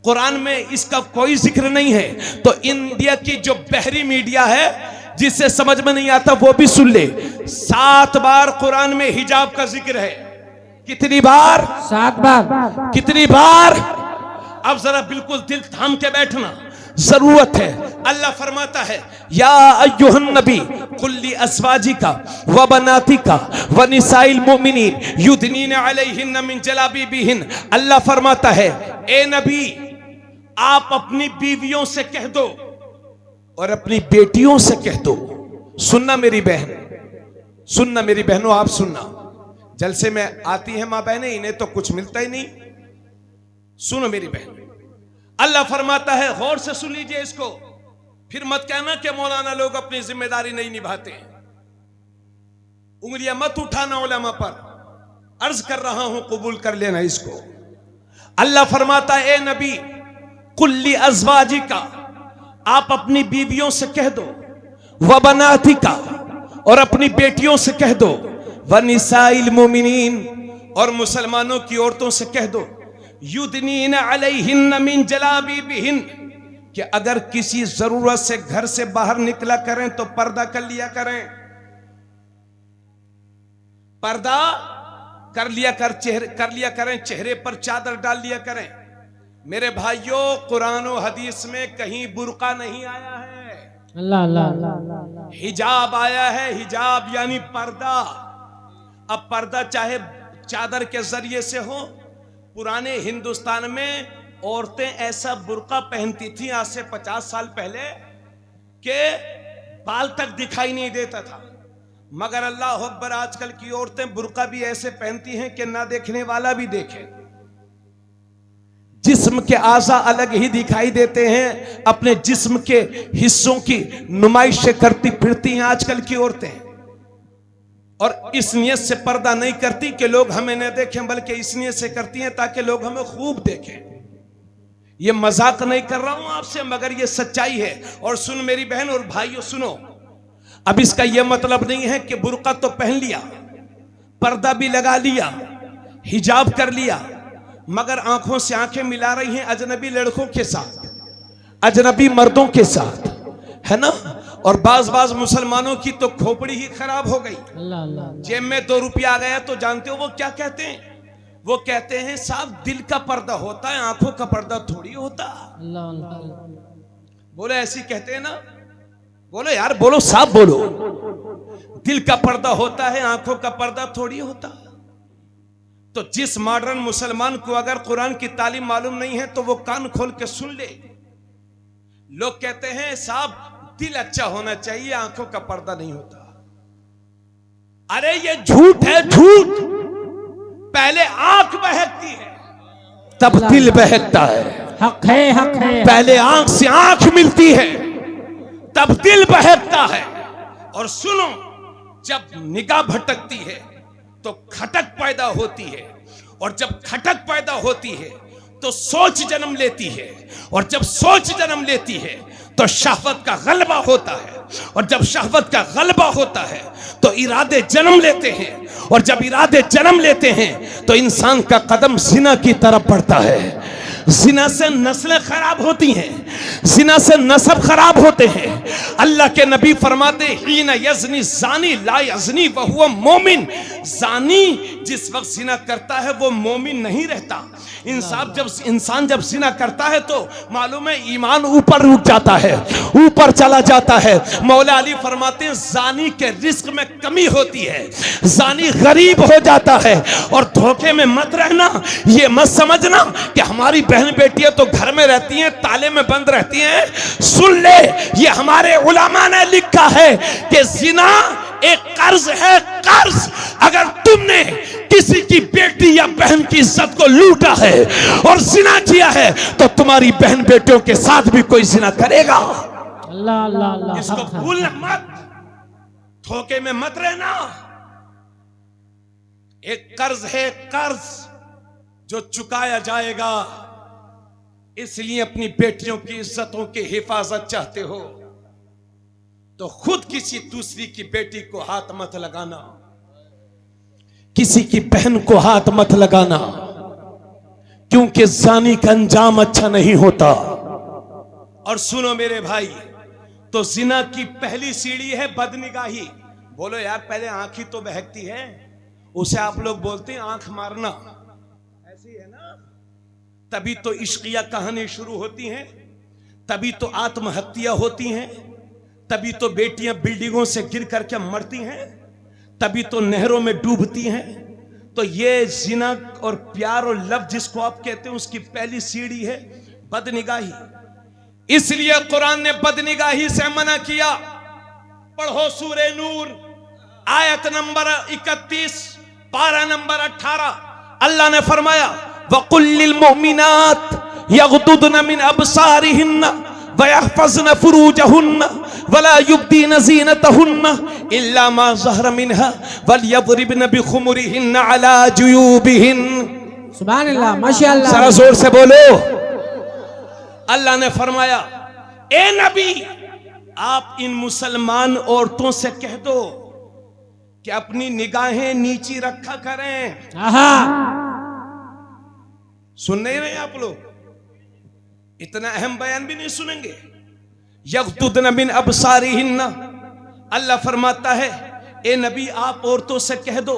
कुरान में इसका कोई जिक्र नहीं है। तो इंडिया की जो बहरी मीडिया है जिसे समझ में नहीं आता वो भी सुन ले। 7 बार कुरान में हिजाब का जिक्र है। कितनी बार? 7 बार। कितनी बार? अब जरा बिल्कुल दिल थाम के बैठना जरूरत है। अल्लाह फरमाता है या अय्युहन नबी कुल्ली अस्वाजिका व बनातिका व निसाइल मुमिनीन युदनीन अलैहिन मिन जलाबिबिहिन। अल्लाह फरमाता है ए नबी, आप अपनी बीवियों से कह दो और अपनी बेटियों से कह दो। सुनना मेरी बहन, सुनना मेरी बहनों, आप सुनना। जलसे में आती है मां बहनें, इन्हें तो कुछ मिलता ही नहीं। सुनो मेरी बहन, अल्लाह फरमाता है, गौर से सुन लीजिए इसको, फिर मत कहना कि मौलाना लोग अपनी जिम्मेदारी नहीं निभाते हैं। उंगलियां मत उठाना उलमा पर, अर्ज कर रहा हूं, कबूल कर लेना इसको। अल्लाह फरमाता है ए नबी कुल्ली अज़वाजिका, आप अपनी बीवियों से कह दो, व बनातिका, और अपनी बेटियों से कह दो, व निसाइल मोमिनीन, और मुसलमानों की औरतों से कह दो, युदनीन अलैहिन मिन जलाबिबिहिन, कि अगर किसी जरूरत से घर से बाहर निकला करें तो पर्दा कर लिया करें, पर्दा कर लिया करें, चेहरे पर चादर डाल लिया करें। मेरे भाइयों, कुरान और हदीस में कहीं बुर्का नहीं आया है, अल्लाह अल्लाह, हिजाब आया है। हिजाब यानी पर्दा। अब पर्दा चाहे चादर के जरिए से हो, पुराने हिंदुस्तान में औरतें ऐसा बुर्का पहनती थी आज से 50 साल पहले कि बाल तक दिखाई नहीं देता था। मगर अल्लाह अकबर, आजकल की औरतें बुर्का भी ऐसे पहनती हैं कि ना देखने वाला भी देखे। जिस जिस्म के आज़ा अलग ही दिखाई देते हैं, अपने जिस्म के हिस्सों की नुमाइश करती फिरती हैं आजकल की औरतें, और इस नियत से पर्दा नहीं करती कि लोग हमें न देखें, बल्कि इस नियत से करती हैं ताकि लोग हमें खूब देखें। ये मजाक नहीं कर रहा हूं आपसे, मगर ये सच्चाई है। और सुन मेरी बहन और भाइयों सुनो, अब इसका यह मतलब नहीं है कि बुर्का तो पहन लिया, पर्दा भी लगा लिया, हिजाब कर लिया, मगर आंखों से आंखें मिला रही हैं अजनबी लड़कों के साथ, अजनबी मर्दों के साथ, है ना। और बाज मुसलमानों की तो खोपड़ी ही खराब हो गई। जेब में 2 रुपया आ गया तो जानते हो वो क्या कहते हैं? वो कहते हैं साहब दिल का पर्दा होता है, आंखों का पर्दा थोड़ी होता। बोलो ऐसी कहते हैं ना, बोलो यार, बोलो साहब, बोलो। दिल का पर्दा होता है, आंखों का पर्दा थोड़ी होता। तो जिस मॉडर्न मुसलमान को अगर कुरान की तालीम मालूम नहीं है तो वो कान खोल के सुन ले। लोग कहते हैं साहब दिल अच्छा होना चाहिए, आंखों का पर्दा नहीं होता। अरे ये झूठ है, झूठ। पहले आंख बहकती है तब दिल बहकता है। हक है, हक है। पहले आंख से आंख मिलती है तब दिल बहकता है। और सुनो, जब निगाह भटकती है तो खटक पैदा होती है, और जब खटक पैदा होती है तो सोच जन्म लेती है, और जब सोच जन्म लेती है तो शहवत का गलबा होता है, और जब शहवत का गलबा होता है तो इरादे जन्म लेते हैं, और जब इरादे जन्म लेते हैं तो इंसान का कदम जिना की तरफ बढ़ता है। जिना से नस्लें खराब होती हैं, जिना से नसब खराब होते हैं। अल्लाह के नबी फरमाते हीन यज़नी ज़ानी ला यज़नी वहुवा मोमिन। ज़ानी जिस वक्त जिना करता है वो मोमिन नहीं रहता। इंसान जब जिना करता है तो मालूम है ईमान ऊपर रुक जाता है, ऊपर चला जाता है। मौला अली फरमाते हैं ज़ानी के रिस्क में कमी होती है, ज़ानी गरीब हो जाता है। और धोखे में मत रहना, ये मत समझना कि हमारी बहन बेटियां तो घर में रहती हैं, ताले में बंद रहती हैं। सुन ले, ये हमारे उलमा ने लिखा है कि जिना एक कर्ज है, कर्ज। अगर तुमने किसी की बेटी या बहन की इज्जत को लूटा है और जिना किया है तो तुम्हारी बहन बेटियों के साथ भी कोई जिना करेगा। अल्लाह अल्लाह अल्लाह। इसको भूलना मत, धोखे में मत रहना। एक कर्ज है, कर्ज जो चुकाया जाएगा। इसलिए अपनी बेटियों की इज्जतों की हिफाजत चाहते हो तो खुद किसी दूसरी की बेटी को हाथ मत लगाना, किसी की बहन को हाथ मत लगाना, क्योंकि ज़ानी का अंजाम अच्छा नहीं होता। और सुनो मेरे भाई, तो जिना की पहली सीढ़ी है बदनिगाही। बोलो यार, पहले आंख ही तो बहकती है, उसे आप लोग बोलते हैं आंख मारना, ऐसी है ना। तभी तो इश्किया कहानी शुरू होती हैं, तभी तो आत्महत्या होती हैं, तभी तो बेटियां बिल्डिंगों से गिर करके मरती हैं, तभी तो नहरों में डूबती हैं। तो ये जिना और प्यार और लव जिसको आप कहते हैं उसकी पहली सीढ़ी है बदनिगाही। इसलिए कुरान ने बदनिगाही से मना किया। पढ़ो सूरे नूर आयत नंबर 31 पारा नंबर 18। अल्लाह ने फरमाया वकुल्लिल मोमिनात यगदुदन मिन अबसारिहिन्न वयहफज़न फुरूजहुन्न वला युब्दीन ज़ीनतहुन्न इल्ला मा ज़हरा मिन्हा वलयज़रिबन बिखुमुरिहिन्न अला जुयूबिहिन्न। सुभान अल्लाह, माशाअल्लाह। जरा जोर से बोलो। अल्लाह ने फरमाया ए नबी, आप इन मुसलमान औरतों से कह दो कि अपनी निगाहें नीची रखा करें। सुन नहीं रहे आप लोग? इतना अहम बयान भी नहीं सुनेंगे। यग़दुदन मिन अबसारिहिन्ना, अल्लाह फरमाता है ए नबी आप औरतों से कह दो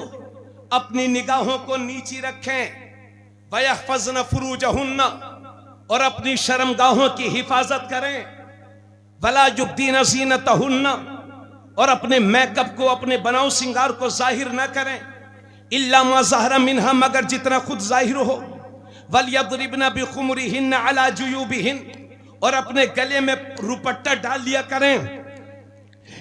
अपनी निगाहों को नीची रखें। वयहफज़न फुरूजहुन्ना, और अपनी शर्मगाहों की हिफाजत करें। वला युब्दीन ज़ीनतहुन्ना, और अपने मेकअप को, अपने बनाव सिंगार को जाहिर न करें। इल्ला मा ज़हरा मिन्हा, मगर जितना खुद जाहिर हो। वलयज़रिबन बिखुमुरिहिन्न अला जुयूबिहिन्न, और अपने गले में रुपट्टा डाल लिया करें।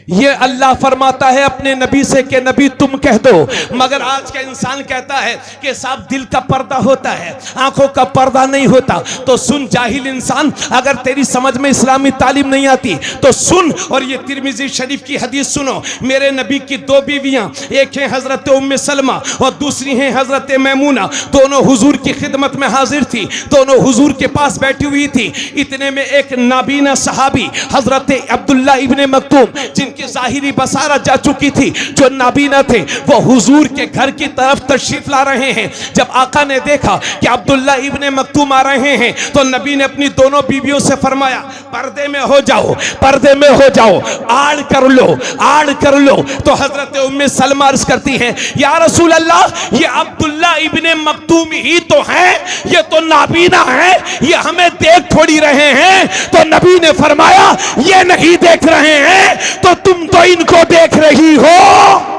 ये अल्लाह फरमाता है अपने नबी से कि नबी तुम कह दो। मगर आज का इंसान कहता है कि साहब दिल का पर्दा होता है, आंखों का पर्दा नहीं होता। तो सुन जाहिल इंसान, अगर तेरी समझ में इस्लामी तालीम नहीं आती तो सुन, और ये तिरमिजी शरीफ की हदीस सुनो। मेरे नबी की दो बीवियां, एक है हजरत उम्मे सलमा और दूसरी है हजरत मैमूना, दोनों हुजूर की खिदमत में हाजिर थी, दोनों हुजूर के पास बैठी हुई थी। इतने में एक नाबीना सहाबी हजरत अब्दुल्ला इब्ने मक्तूम, जिनकी जाहिरी बसारत जा चुकी थी, जो नाबीना थे, वो हुजूर के घर की तरफ तशरीफ ला रहे हैं। जब आका ने देखा कि अब्दुल्ला इब्ने मक्तूम आ रहे हैं तो नबी ने अपनी दोनों बीवियों से फरमाया पर्दे में हो जाओ, पर्दे में हो जाओ, आड़ कर लो, आड़ कर लो। तो हजरत उम्मे सलमा अर्ज करती हैं, या रसूल अल्लाह, ये अब्दुल्ला इब्ने मक्तूम ही तो हैं, ये तो नाबीना है, ये हमें देख थोड़ी रहे हैं। तो नबी ने फरमाया ये नहीं देख रहे हैं तो तुम तो इनको देख रही हो।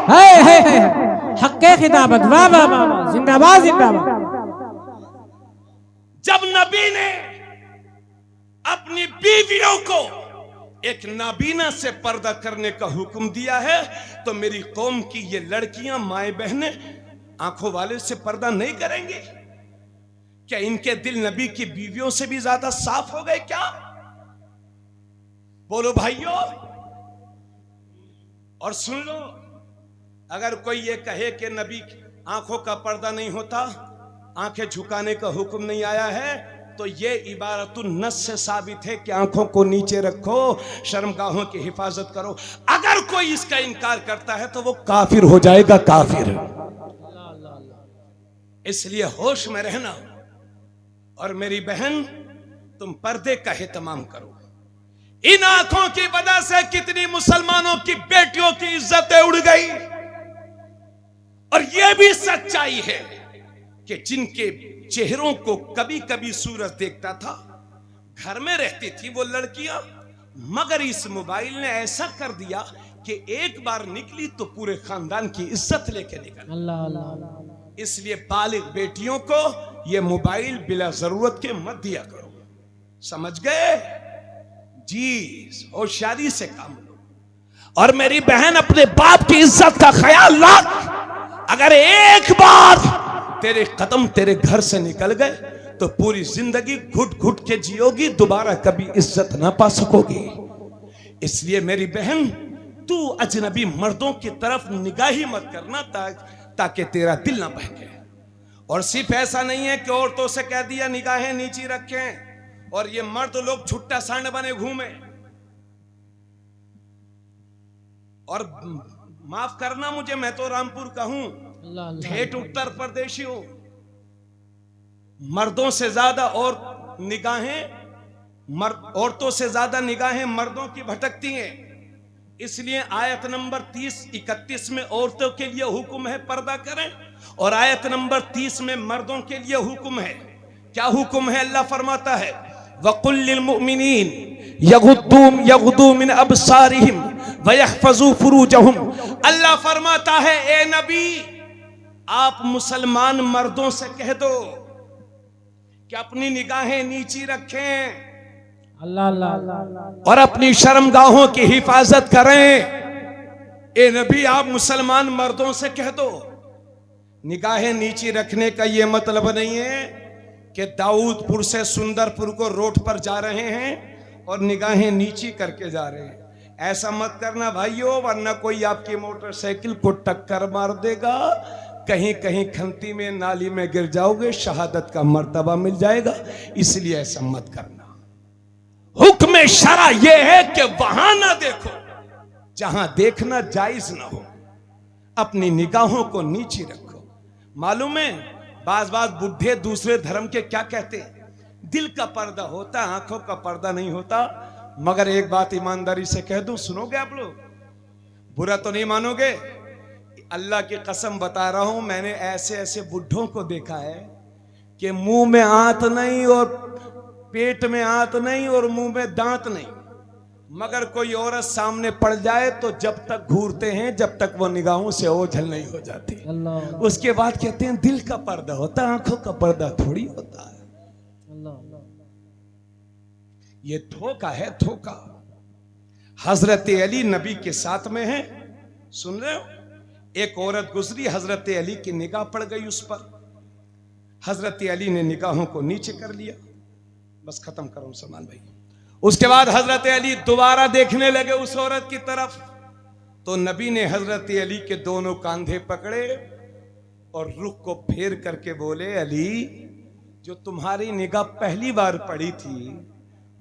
है हक्के खिताबत, वाह वाह वाह, जिंदाबाद जिंदाबाद। जब नबी ने अपनी बीवियों को एक नाबीना से पर्दा करने का हुक्म दिया है तो मेरी कौम की ये लड़कियां, माए बहनें आंखों वाले से पर्दा नहीं करेंगी? क्या इनके दिल नबी की बीवियों से भी ज्यादा साफ हो गए क्या? बोलो भाइयों। और सुन लो, अगर कोई ये कहे कि नबी आंखों का पर्दा नहीं होता, आंखें झुकाने का हुक्म नहीं आया है, तो ये इबारतुन नस से साबित है कि आंखों को नीचे रखो, शर्मगाहों की हिफाजत करो। अगर कोई इसका इनकार करता है तो वो काफिर हो जाएगा, काफिर। इसलिए होश में रहना। और मेरी बहन, तुम पर्दे का एहतमाम करो। इन आंखों की वजह से कितनी मुसलमानों की बेटियों की इज्जतें उड़ गई। और यह भी सच्चाई है कि जिनके चेहरों को कभी कभी सूरज देखता था, घर में रहती थी वो लड़कियां, मगर इस मोबाइल ने ऐसा कर दिया कि एक बार निकली तो पूरे खानदान की इज्जत लेके निकली। अल्लाह अल्लाह। इसलिए बालिग बेटियों को ये मोबाइल बिला जरूरत के मत दिया करो, समझ गए जी? होशियारी से काम लो। और मेरी बहन, अपने बाप की इज्जत का ख्याल रख। अगर एक बार तेरे कदम तेरे घर से निकल गए तो पूरी जिंदगी घुट घुट के जियोगी, दोबारा कभी इज्जत ना पा सकोगी। इसलिए मेरी बहन, तू अजनबी मर्दों की तरफ निगाही मत करना ताकि तेरा दिल ना बहके। और सिर्फ ऐसा नहीं है कि औरतों से कह दिया निगाहें नीची रखें और ये मर्द लोग छुट्टा सांड बने घूमे। और माफ करना मुझे, मैं तो रामपुर का हूं, ठेठ उत्तर प्रदेशी हूं। मर्दों से ज्यादा और निगाहें औरतों से ज्यादा निगाहें मर्दों की भटकती हैं। इसलिए आयत नंबर 30-31 में औरतों के लिए हुक्म है पर्दा करें, और आयत नंबर 30 में मर्दों के लिए हुक्म है। क्या हुक्म है? अल्लाह फरमाता है वकुल लिल मुमिनीन यगुद्दू मिन अबसारिहिम वयहफजू फुरूजहुम। अल्लाह फरमाता है, ए नबी, आप मुसलमान मर्दों से कह दो कि अपनी निगाहें नीची रखें, अल्लाह अल्लाह, और अपनी शर्मगाहों की हिफाजत करें। ए नबी, आप मुसलमान मर्दों से कह दो। निगाहें नीची रखने का यह मतलब नहीं है कि दाऊदपुर से सुंदरपुर को रोड पर जा रहे हैं और निगाहें नीची करके जा रहे हैं। ऐसा मत करना भाइयों, वरना कोई आपकी मोटरसाइकिल को टक्कर मार देगा, कहीं कहीं खंती में नाली में गिर जाओगे, शहादत का मर्तबा मिल जाएगा। इसलिए ऐसा मत करना। हुक्म शरा यह है कि वहां ना देखो जहां देखना जायज ना हो, अपनी निगाहों को नीची रखो। मालूम है, बाज बुढ़े दूसरे धर्म के क्या कहते हैं? दिल का पर्दा होता है, आंखों का पर्दा नहीं होता। मगर एक बात ईमानदारी से कह दूं, सुनोगे आप लोग? बुरा तो नहीं मानोगे? अल्लाह की कसम बता रहा हूं, मैंने ऐसे ऐसे बुढ़ों को देखा है कि मुंह में आंत नहीं और पेट में आंत नहीं और मुंह में दांत नहीं, मगर कोई औरत सामने पड़ जाए तो जब तक घूरते हैं जब तक वो निगाहों से ओझल नहीं हो जाती। उसके बाद कहते हैं दिल का पर्दा होता है, आंखों का पर्दा थोड़ी होता है। ये धोखा है, धोखा। हजरत अली नबी के साथ में है, सुन रहे हो? एक औरत गुजरी, हजरत अली की निगाह पड़ गई उस पर। हजरत अली ने निगाहों को नीचे कर लिया। बस खत्म करो सलमान भाई। उसके बाद हजरत अली दोबारा देखने लगे उस औरत की तरफ, तो नबी ने हजरत अली के दोनों कंधे पकड़े और रुख को फेर करके बोले, अली जो तुम्हारी निगाह पहली बार पड़ी थी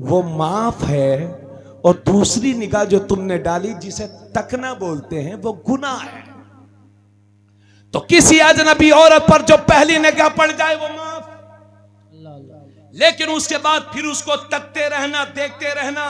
वो माफ है, और दूसरी निगाह जो तुमने डाली जिसे तकना बोलते हैं वो गुनाह है। तो किसी अजनबी औरत पर जो पहली निगाह पड़ जाए वो माफ, लेकिन उसके बाद फिर उसको तकते रहना, देखते रहना,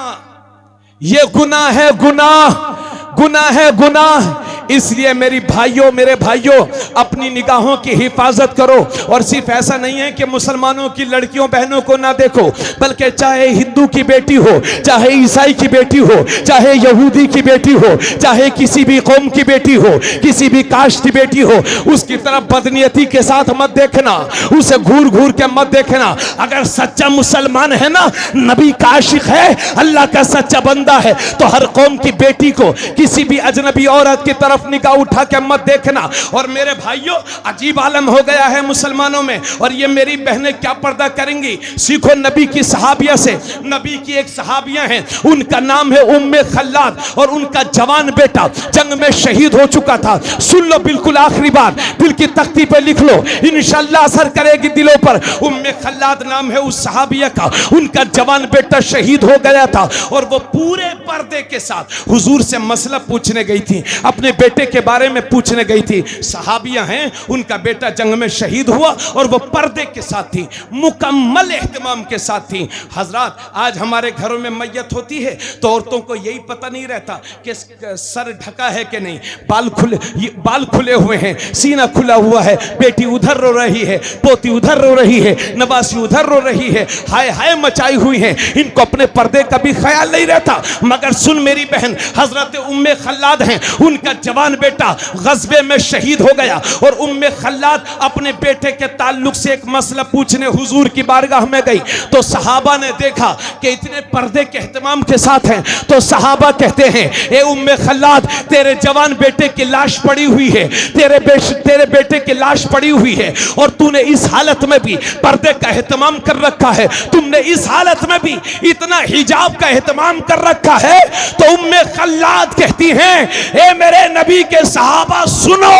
ये गुनाह है, गुनाह है, गुनाह। इसलिए मेरी भाइयों, मेरे भाइयों, अपनी निगाहों की हिफाजत करो। और सिर्फ ऐसा नहीं है कि मुसलमानों की लड़कियों बहनों को ना देखो, बल्कि चाहे हिंदू की बेटी हो, चाहे ईसाई की बेटी हो, चाहे यहूदी की बेटी हो, चाहे किसी भी कौम की बेटी हो, किसी भी कास्ट की बेटी हो, उसकी तरफ बदनीयती के साथ मत देखना, उसे घूर घूर के मत देखना। अगर सच्चा मुसलमान है ना, नबी का आशिक है, अल्लाह का सच्चा बंदा है, तो हर कौम की बेटी को किसी भी अजनबी औरत की तरफ निगाह उठा के मत देखना। और मेरे भाइयों, अजीब आलम हो गया है मुसलमानों में, और ये मेरी बहनें क्या पर्दा करेंगी? सीखो नबी की सहाबिया से। नबी की एक सहाबिया हैं, उनका नाम है उम्मे खल्लाद, और उनका जवान बेटा जंग में शहीद हो चुका था। सुन लो बिल्कुल आखिरी बात, दिल की तख्ती पे लिख लो, इंशाअल्लाह असर करेगी दिलों पर। उम्मे खल्लाद नाम है उस सहाबिया का, उनका जवान बेटा शहीद हो गया था, और वो पूरे पर्दे के साथ हुजूर से मसला पूछने गई थी, अपने बेटे के बारे में पूछने गई थी। सहाबियां हैं, उनका बेटा जंग में शहीद हुआ और वो पर्दे के साथ थी, मुकम्मल एहतमाम के साथ थी। हजरात, आज हमारे घरों में मैयत होती है तो औरतों को यही पता नहीं रहता कि सर ढका है कि नहीं, बाल खुले हुए हैं, सीना खुला हुआ है, बेटी उधर रो रही है, पोती उधर रो रही है, नवासी उधर रो रही है, हाय हाय मचाई हुई है, इनको अपने पर्दे का भी ख्याल नहीं रहता। मगर सुन मेरी बहन, हजरत उम्मे खल्लाद हैं, उनका जवान बेटा गज़बे में शहीद हो गया, और उम्मे खल्लाद अपने बेटे के ताल्लुक से एक मसला पूछने हुजूर की बारगाह में गई। तो सहाबा ने देखा कि इतने पर्दे के एहतमाम के साथ हैं, तो सहाबा कहते हैं, ए उम्मे खल्लाद, तेरे जवान बेटे की लाश पड़ी हुई है, तेरे बेटे की लाश पड़ी हुई है, और तूने इस हालत में भी पर्दे का एहतमाम कर रखा है, तुमने इस हालत में भी इतना हिजाब का एहतमाम कर रखा है। तो उम्मे खल्लाद कहती हैं, ए मेरे नबी के सहाबा सुनो,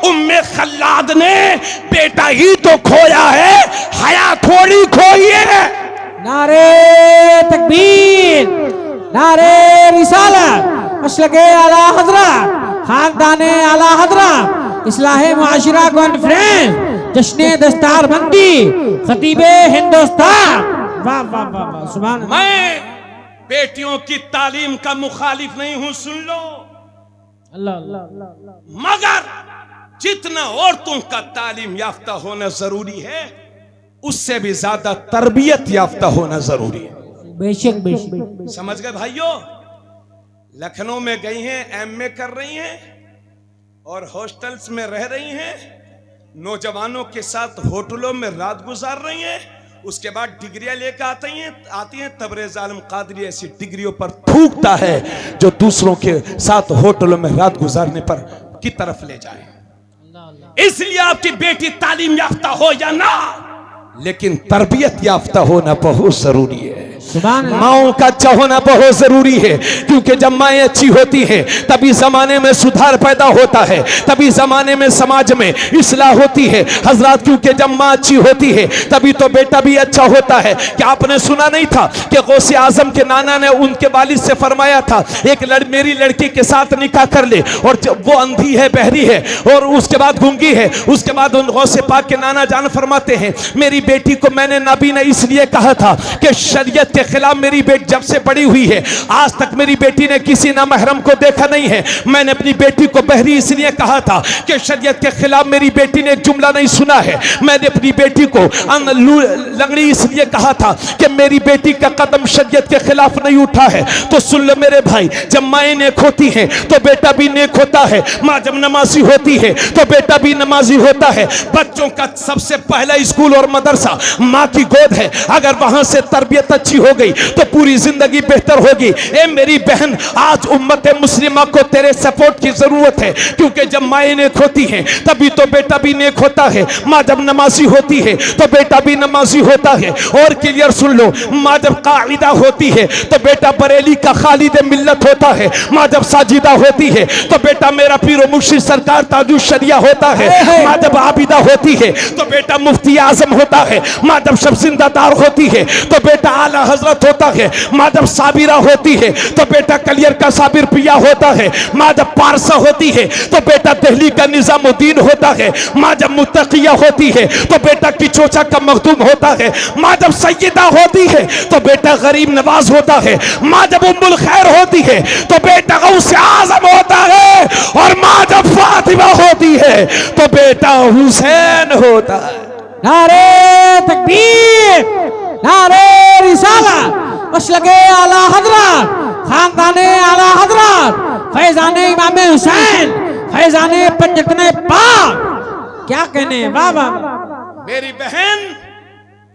उम्मे खल्लाद ने बेटा ही तो खोया है, हया थोड़ी खोई है। नारे तकबीर, नारे रिसालत, मसलके आला हजरत, खानदाने आला हजरत, इस्लाहे मुआशिरा कॉन्फ्रेंस, जश्ने दस्तारबंदी, खतीबे हिंदुस्तान। वाह वाह वाह वाह, सुभान अल्लाह। मैं बेटियों की तालीम का मुखालिफ नहीं हूं, सुन लो, मगर जितना औरतों का तालीम याफ्ता होना जरूरी है, उससे भी ज्यादा तरबियत याफ्ता होना जरूरी है। बेशक बेशक। समझ गए भाइयों? लखनऊ में गई हैं, एमए कर रही हैं और हॉस्टल्स में रह रही हैं, नौजवानों के साथ होटलों में रात गुजार रही हैं, उसके बाद डिग्रियां लेकर आती हैं, तबरेज आलम कादरी ऐसी डिग्रियों पर थूकता है जो दूसरों के साथ होटलों में रात गुजारने पर की तरफ ले जाए। इसलिए आपकी बेटी तालीम याफ्ता हो या ना, लेकिन तरबियत याफ्ता होना बहुत जरूरी है। माओं का अच्छा होना बहुत जरूरी है, क्योंकि जब माएं अच्छी होती हैं तभी जमाने में सुधार पैदा होता है, तभी जमाने में समाज में इस्लाह होती है। हजरात, क्योंकि जब माँ अच्छी होती है तभी तो बेटा भी अच्छा होता है। क्या आपने सुना नहीं था कि गौसे आजम के नाना ने उनके वालिद से फरमाया था, एक मेरी लड़की के साथ निकाह कर ले, और जब वो अंधी है, बहरी है, और उसके बाद गूंगी है, उसके बाद उन गौसे पाक के नाना जान फरमाते हैं, मेरी बेटी को मैंने नबी ने इसलिए कहा था कि शरीयत के खिलाफ मेरी बेटी जब से बड़ी हुई है आज तक मेरी बेटी ने किसी ना महरम को देखा नहीं है। मैंने अपनी बेटी को बहरी इसलिए कहा था कि शरीयत के खिलाफ मेरी बेटी ने एक जुमला नहीं सुना है। मैंने अपनी बेटी को लंगड़ी इसलिए कहा था कि मेरी बेटी का कदम शरीयत के खिलाफ नहीं उठा है। तो सुन लो मेरे भाई, जब माएं नेक होती हैं तो बेटा भी नेक होता है, माँ जब नमाजी होती है तो बेटा भी नमाजी होता है। बच्चों का सबसे पहला स्कूल और मदरसा माँ की गोद है, अगर वहां से तरबियत अच्छी हो गई तो पूरी जिंदगी बेहतर होगी। ए मेरी बहन, आज उम्मत मुस्लिमा को तेरे सपोर्ट की जरूरत है, क्योंकि जब माएँ नेक होती हैं तभी तो बेटा भी नेक होता है। माँ जब नमाजी होती है तो बेटा भी नमाजी होता है। और क्लियर सुन लो, माँ जब कायदा होती है तो बेटा बरेली का खालिद मिल्लत होता है। माँ जब साजिदा होती है तो बेटा मेरा पीर मुर्शिद सरकार ताजुश शरिया होता है। माँ जब आबिदा होती है तो बेटा मुफ्ती आजम होता है। माँ जब शब्जिंदादार होती है तो बेटा आला हजरत होता है। माँ जब साबिरा होती है तो बेटा कलियर का साबिर पिया होता है। माँ जब पारसा होती है तो बेटा दिल्ली का निजामुद्दीन होता है। माँ जब मुत्तकिया होती है तो बेटा किचोचा का मखदूम होता है। माँ जब सैयदा होती है तो बेटा गरीब नवाज होता है। माँ जब उम्मुल खैर होती है तो बेटा गौसे आजम होता है। और माँ जब फातिमा होती है तो बेटा हुसैन होता है। नारे तकबीर, नारे रिसाला, मसलके आला हजरत, खानदाने आला हजरत, फैजाने इमाम हुसैन, फैजाने पंजतने पाक। क्या कहने, वाह वाह। मेरी बहन,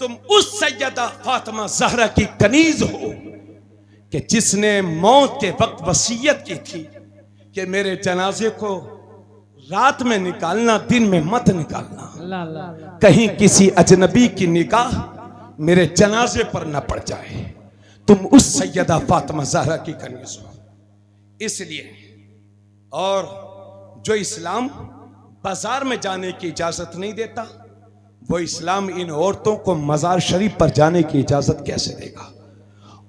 तुम उस सैयदा फातिमा ज़हरा की कनीज हो कि जिसने मौत के वक्त वसीयत की थी कि मेरे जनाजे को रात में निकालना, दिन में मत निकालना, कहीं किसी अजनबी की निगाह मेरे जनाजे पर न पड़ जाए। तुम उस सैयदा फातिमा ज़हरा की कनीज हो। इसलिए, और जो इस्लाम बाजार में जाने की इजाजत नहीं देता, वो इस्लाम इन औरतों को मजार शरीफ पर जाने की इजाजत कैसे देगा?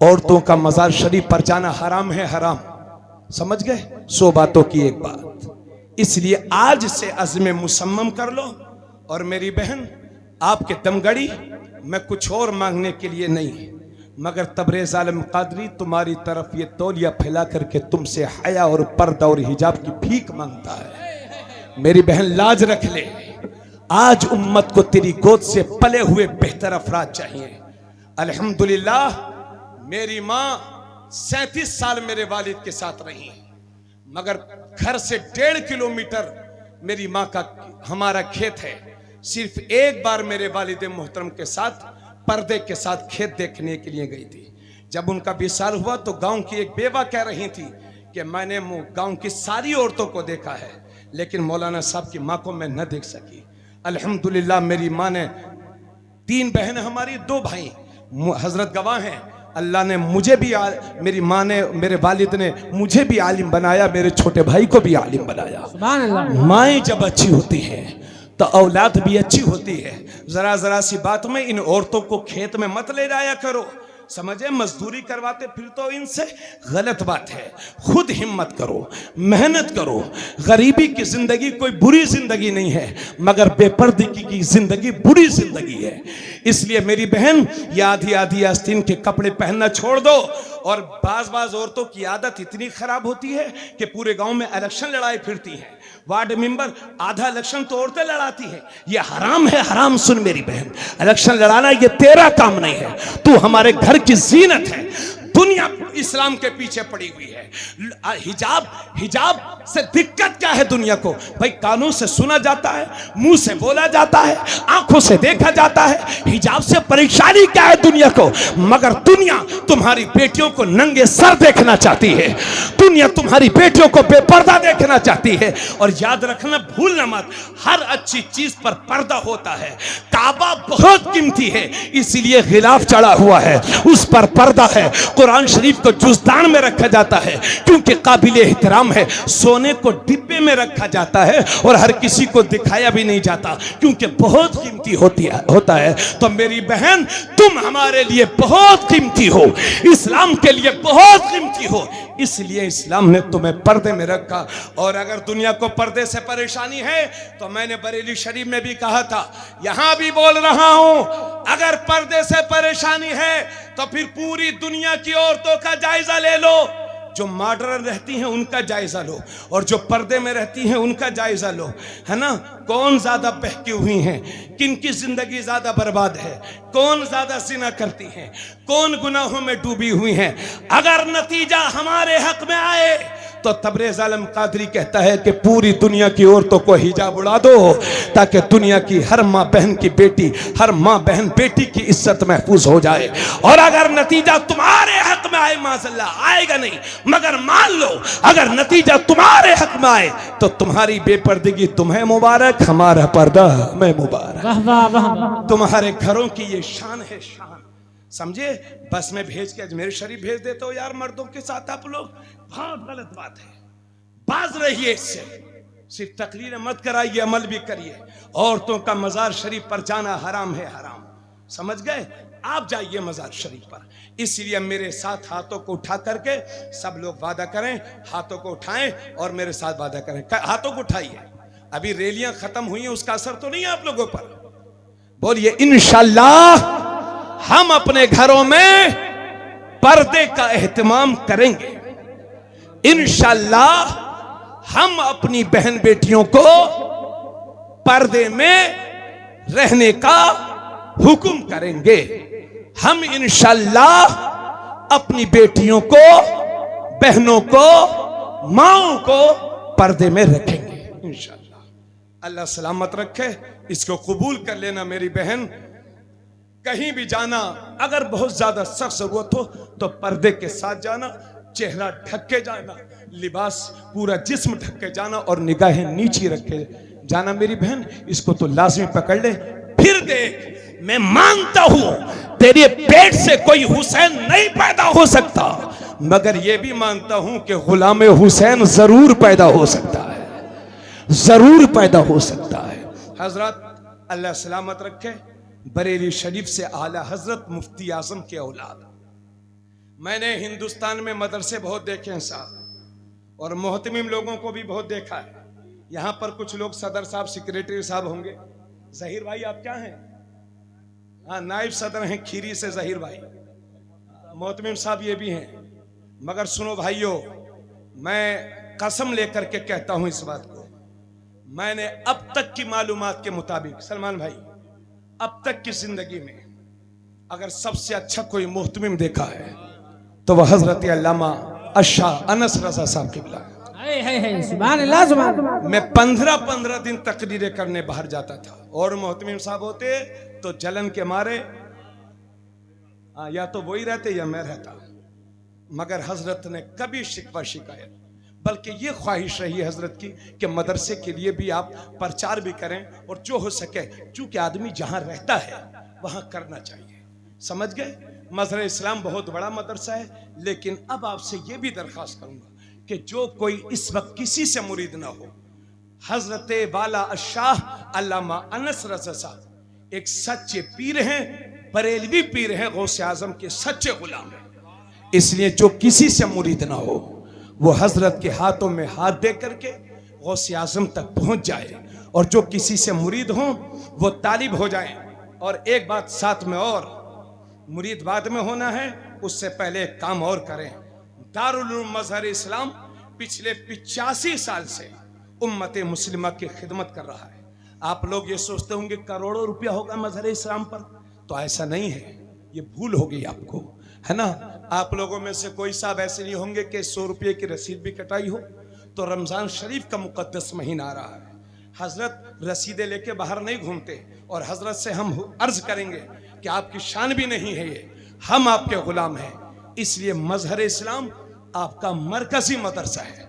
औरतों का मजार शरीफ पर जाना हराम है, हराम। समझ गए? 100 बातों की एक बात। इसलिए आज से अज़्म मुसम्मम कर लो। और मेरी बहन, आपके दमगड़ी मैं कुछ और मांगने के लिए नहीं, मगर तबरेज़ आलम कादरी तुम्हारी तरफ ये तौलिया फैला करके तुमसे हया और पर्दा और हिजाब की भीख मांगता है। मेरी बहन, लाज रख ले। आज उम्मत को तेरी गोद से पले हुए बेहतर अफराद चाहिए। अल्हम्दुलिल्लाह, मेरी माँ 37 साल मेरे वालिद के साथ रही, मगर घर से 1.5 किलोमीटर मेरी माँ का हमारा खेत है। सिर्फ एक बार मेरे वालिद मोहतरम के साथ पर्दे के साथ खेत देखने के लिए गई थी। जब उनका विसाल हुआ तो गांव की एक बेवा कह रही थी कि मैंने गांव की सारी औरतों को देखा है, लेकिन मौलाना साहब की माँ को मैं न देख सकी। अल्हम्दुलिल्लाह, मेरी माँ ने 3 बहन हमारी, 2 भाई, हजरत गवाह हैं। अल्लाह ने मुझे भी, मेरी माँ ने, मेरे वालिद ने मुझे भी आलिम बनाया, मेरे छोटे भाई को भी आलिम बनाया। सुभान अल्लाह। माएँ जब अच्छी होती हैं तो औलाद भी अच्छी होती है। जरा जरा सी बात में इन औरतों को खेत में मत ले जाया करो। समझे? मजदूरी करवाते फिर तो इनसे गलत बात है। खुद हिम्मत करो, मेहनत करो। गरीबी की जिंदगी कोई बुरी जिंदगी नहीं है, मगर बेपर्दगी की जिंदगी बुरी जिंदगी है। इसलिए मेरी बहन, ये आधी आधी आस्तीन के कपड़े पहनना छोड़ दो। और बाज औरतों की आदत इतनी खराब होती है कि पूरे गांव में इलेक्शन लड़ाई फिरती है। वार्ड मेंबर आधा इलेक्शन तो औरतें लड़ाती हैं। ये हराम है, हराम। सुन मेरी बहन, इलेक्शन लड़ाना ये तेरा काम नहीं है। तू हमारे घर की जीनत है। दुनिया इस्लाम के पीछे पड़ी हुई है। हिजाब से दिक्कत क्या है दुनिया को? भाई, कानों से सुना जाता है, मुंह से बोला जाता है, आंखों से देखा जाता है। हिजाब से परेशानी क्या है दुनिया को? मगर दुनिया तुम्हारी बेटियों को नंगे सर देखना चाहती है। दुनिया तुम्हारी बेटियों को बेपर्दा देखना चाहती है। और याद रखना, भूलना मत, हर अच्छी चीज पर पर्दा होता है। काबा बहुत कीमती है, इसीलिए गिलाफ चढ़ा हुआ है, उस पर पर्दा है। कुरान शरीफ को जुज़दान में रखा जाता है क्योंकि काबिल एहतराम है। सोने को डिब्बे में रखा जाता है और हर किसी को दिखाया भी नहीं जाता क्योंकि बहुत कीमती होता है। तो मेरी बहन, तुम हमारे लिए बहुत कीमती हो, इस्लाम के लिए बहुत कीमती हो, इसलिए इस्लाम ने तुम्हें पर्दे में रखा। और अगर दुनिया को पर्दे से परेशानी है तो मैंने बरेली शरीफ में भी कहा था, यहां भी बोल रहा हूं, अगर पर्दे से परेशानी है तो फिर पूरी दुनिया की औरतों का जायजा ले लो। जो मॉडर्न रहती हैं उनका जायजा लो, और जो पर्दे में रहती हैं उनका जायजा लो, है ना? कौन ज्यादा बहकी हुई हैं, किन की जिंदगी ज्यादा बर्बाद है, कौन ज्यादा जिना करती हैं, कौन गुनाहों में डूबी हुई हैं। अगर नतीजा हमारे हक में आए तो तबरेज़ आलम कादरी कहता है कि पूरी दुनिया की औरतों को हिजाब उड़ा दो ताकि दुनिया की हर माँ बहन की बेटी, हर माँ बहन बेटी की इज्जत महफूज हो जाए। और अगर नतीजा तुम्हारे हक में आए, माज़अल्लाह आएगा नहीं, मगर मान लो अगर नतीजा तुम्हारे हक में आए तो तुम्हारी बेपर्दगी तुम्हें मुबारक, हमारा पर्दा मैं मुबारक। वाह वाह वाह वाह। तुम्हारे घरों की ये शान है, शान समझे। बस में भेज के अजमेर शरीफ भेज देते हो यार मर्दों के साथ आप लोग, बहुत गलत बात है। बाज रहिए इससे, सिर्फ तकरीरें मत कराइए, अमल भी करिए। औरतों का मजार शरीफ पर जाना हराम है, हराम, समझ गए। आप जाइए मजार शरीफ पर। इसलिए मेरे साथ हाथों को उठा करके सब लोग वादा करें, हाथों को उठाएं और मेरे साथ वादा करें। हाथों को उठाइए। अभी रैलियां खत्म हुई हैं, उसका असर तो नहीं है आप लोगों पर। बोलिए इंशाअल्लाह हम अपने घरों में पर्दे का एहतमाम करेंगे। इंशाअल्लाह हम अपनी बहन बेटियों को पर्दे में रहने का हुक्म करेंगे। हम इंशाअल्लाह अपनी बेटियों को, बहनों को, माओं को पर्दे में रखेंगे इंशाअल्लाह। अल्लाह सलामत रखे। इसको कबूल कर लेना मेरी बहन। कहीं भी जाना अगर बहुत ज्यादा सख्त जरूरत हो तो पर्दे के साथ जाना, चेहरा ढक के जाना, लिबास पूरा जिस्म ढक के जाना और निगाहें नीचे रख के जाना मेरी बहन। इसको तो लाजमी पकड़ ले। फिर देख, मैं मानता हूं तेरे पेट से कोई हुसैन नहीं पैदा हो सकता, मगर यह भी मानता हूं कि गुलाम हुसैन जरूर पैदा हो सकता है, जरूर पैदा हो सकता है। हजरत अल्लाह सलामत रखे। बरेली शरीफ से आला हजरत मुफ्ती आजम के औलाद। मैंने हिंदुस्तान में मदरसे बहुत देखे हैं साहब, और मोहतमिम लोगों को भी बहुत देखा है। यहाँ पर कुछ लोग सदर साहब, सेक्रेटरी साहब होंगे। जहीर भाई आप क्या हैं? हाँ, नाइब सदर हैं खीरी से जहीर भाई। मोहतमिम साहब ये भी हैं। मगर सुनो भाइयों, मैं कसम लेकर के कहता हूं इस बात को, मैंने अब तक की मालूमात के मुताबिक, सलमान भाई, अब तक की जिंदगी में अगर सबसे अच्छा कोई मोहतमिम देखा है तो वह हजरत अल्लामा अशाह अनस रजा साहब की बिला। सुभान अल्लाह, सुभान अल्लाह। मैं 15-15 दिन तकरीरें करने बाहर जाता था और मोहतमिम साहब होते तो जलन के मारे या तो वही रहते या मैं रहता, मगर हजरत ने कभी शिकवा शिकायत, बल्कि ये ख्वाहिश रही है हजरत की कि मदरसे के लिए भी आप प्रचार भी करें और जो हो सके, चूंकि आदमी जहां रहता है वहां करना चाहिए, समझ गए। मजहर इस्लाम बहुत बड़ा मदरसा है, लेकिन अब आपसे ये भी दरख्वास्त करूंगा कि जो कोई इस वक्त किसी से मुरीद ना हो, हजरत वाला अशाह अल्लामा अनस रज़ा साहब एक सच्चे पीर हैं, बरेलवी पीर हैं, गौसे आजम के सच्चे गुलाम हैं। इसलिए जो किसी से मुरीद ना हो वो हजरत के हाथों में हाथ दे करके गौसे आजम तक पहुंच जाए, और जो किसी से मुरीद हो वो तालिब हो जाए। और एक बात साथ में और, मुरीद बाद में होना है, उससे पहले एक काम और करें। दारुल उलूम मजहर इस्लाम पिछले 85 साल से उम्मत मुस्लिमा की खिदमत कर रहा है। आप लोग ये सोचते होंगे करोड़ों रुपया होगा मजहर इस्लाम पर, तो ऐसा नहीं है, ये भूल हो गई आपको, है ना। आप लोगों में से कोई साहब ऐसे नहीं होंगे कि 100 रुपये की रसीद भी कटाई हो। तो रमजान शरीफ का मुकद्दस महीना आ रहा है, हजरत रसीदें लेके बाहर नहीं घूमते, और हजरत से हम अर्ज करेंगे कि आपकी शान भी नहीं है ये, हम आपके गुलाम हैं। इसलिए मजहर इस्लाम आपका मरकजी मदरसा है।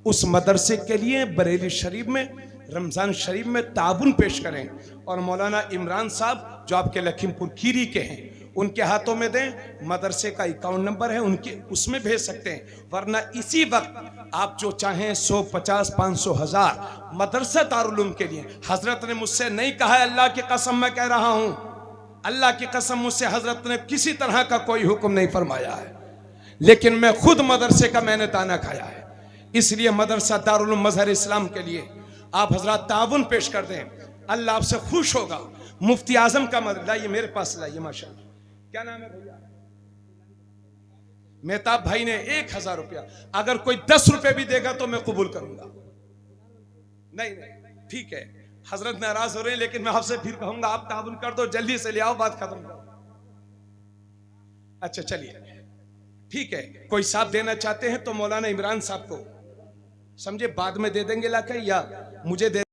उस मदरसे के लिए बरेली शरीफ में रमजान शरीफ में ताबुन पेश करें, और मौलाना इमरान साहब जो आपके लखीमपुर खीरी के हैं उनके हाथों में दें। मदरसे का अकाउंट नंबर है उनके, उसमें भेज सकते हैं, वरना इसी वक्त आप जो चाहें 100, 50, 500, 1000 मदरसा दारुल उलूम के लिए। हजरत ने मुझसे नहीं कहा है, अल्लाह की कसम मैं कह रहा हूं, अल्लाह की कसम मुझसे हजरत ने किसी तरह का कोई हुक्म नहीं फरमाया है, लेकिन मैं खुद मदरसे का मैंने ताना खाया है। इसलिए मदरसा दारुल उलूम मजहर इस्लाम के लिए आप हजरत ताउन पेश कर दें, अल्लाह आपसे खुश होगा। मुफ्ती आजम का लाइए, मेरे पास लाइए, माशाअल्लाह। क्या नाम है भैया? मेहताब भाई ने 1000 रुपया, अगर कोई 10 रुपए भी देगा तो मैं कबूल करूंगा। नहीं नहीं ठीक है, हजरत नाराज हो रहे हैं, लेकिन मैं आपसे फिर कहूंगा आप ताउन कर दो, जल्दी से ले आओ, बात खत्म करो। अच्छा चलिए ठीक है, कोई साहब देना चाहते हैं तो मौलाना इमरान साहब को समझे, बाद में दे देंगे लाके या मुझे दे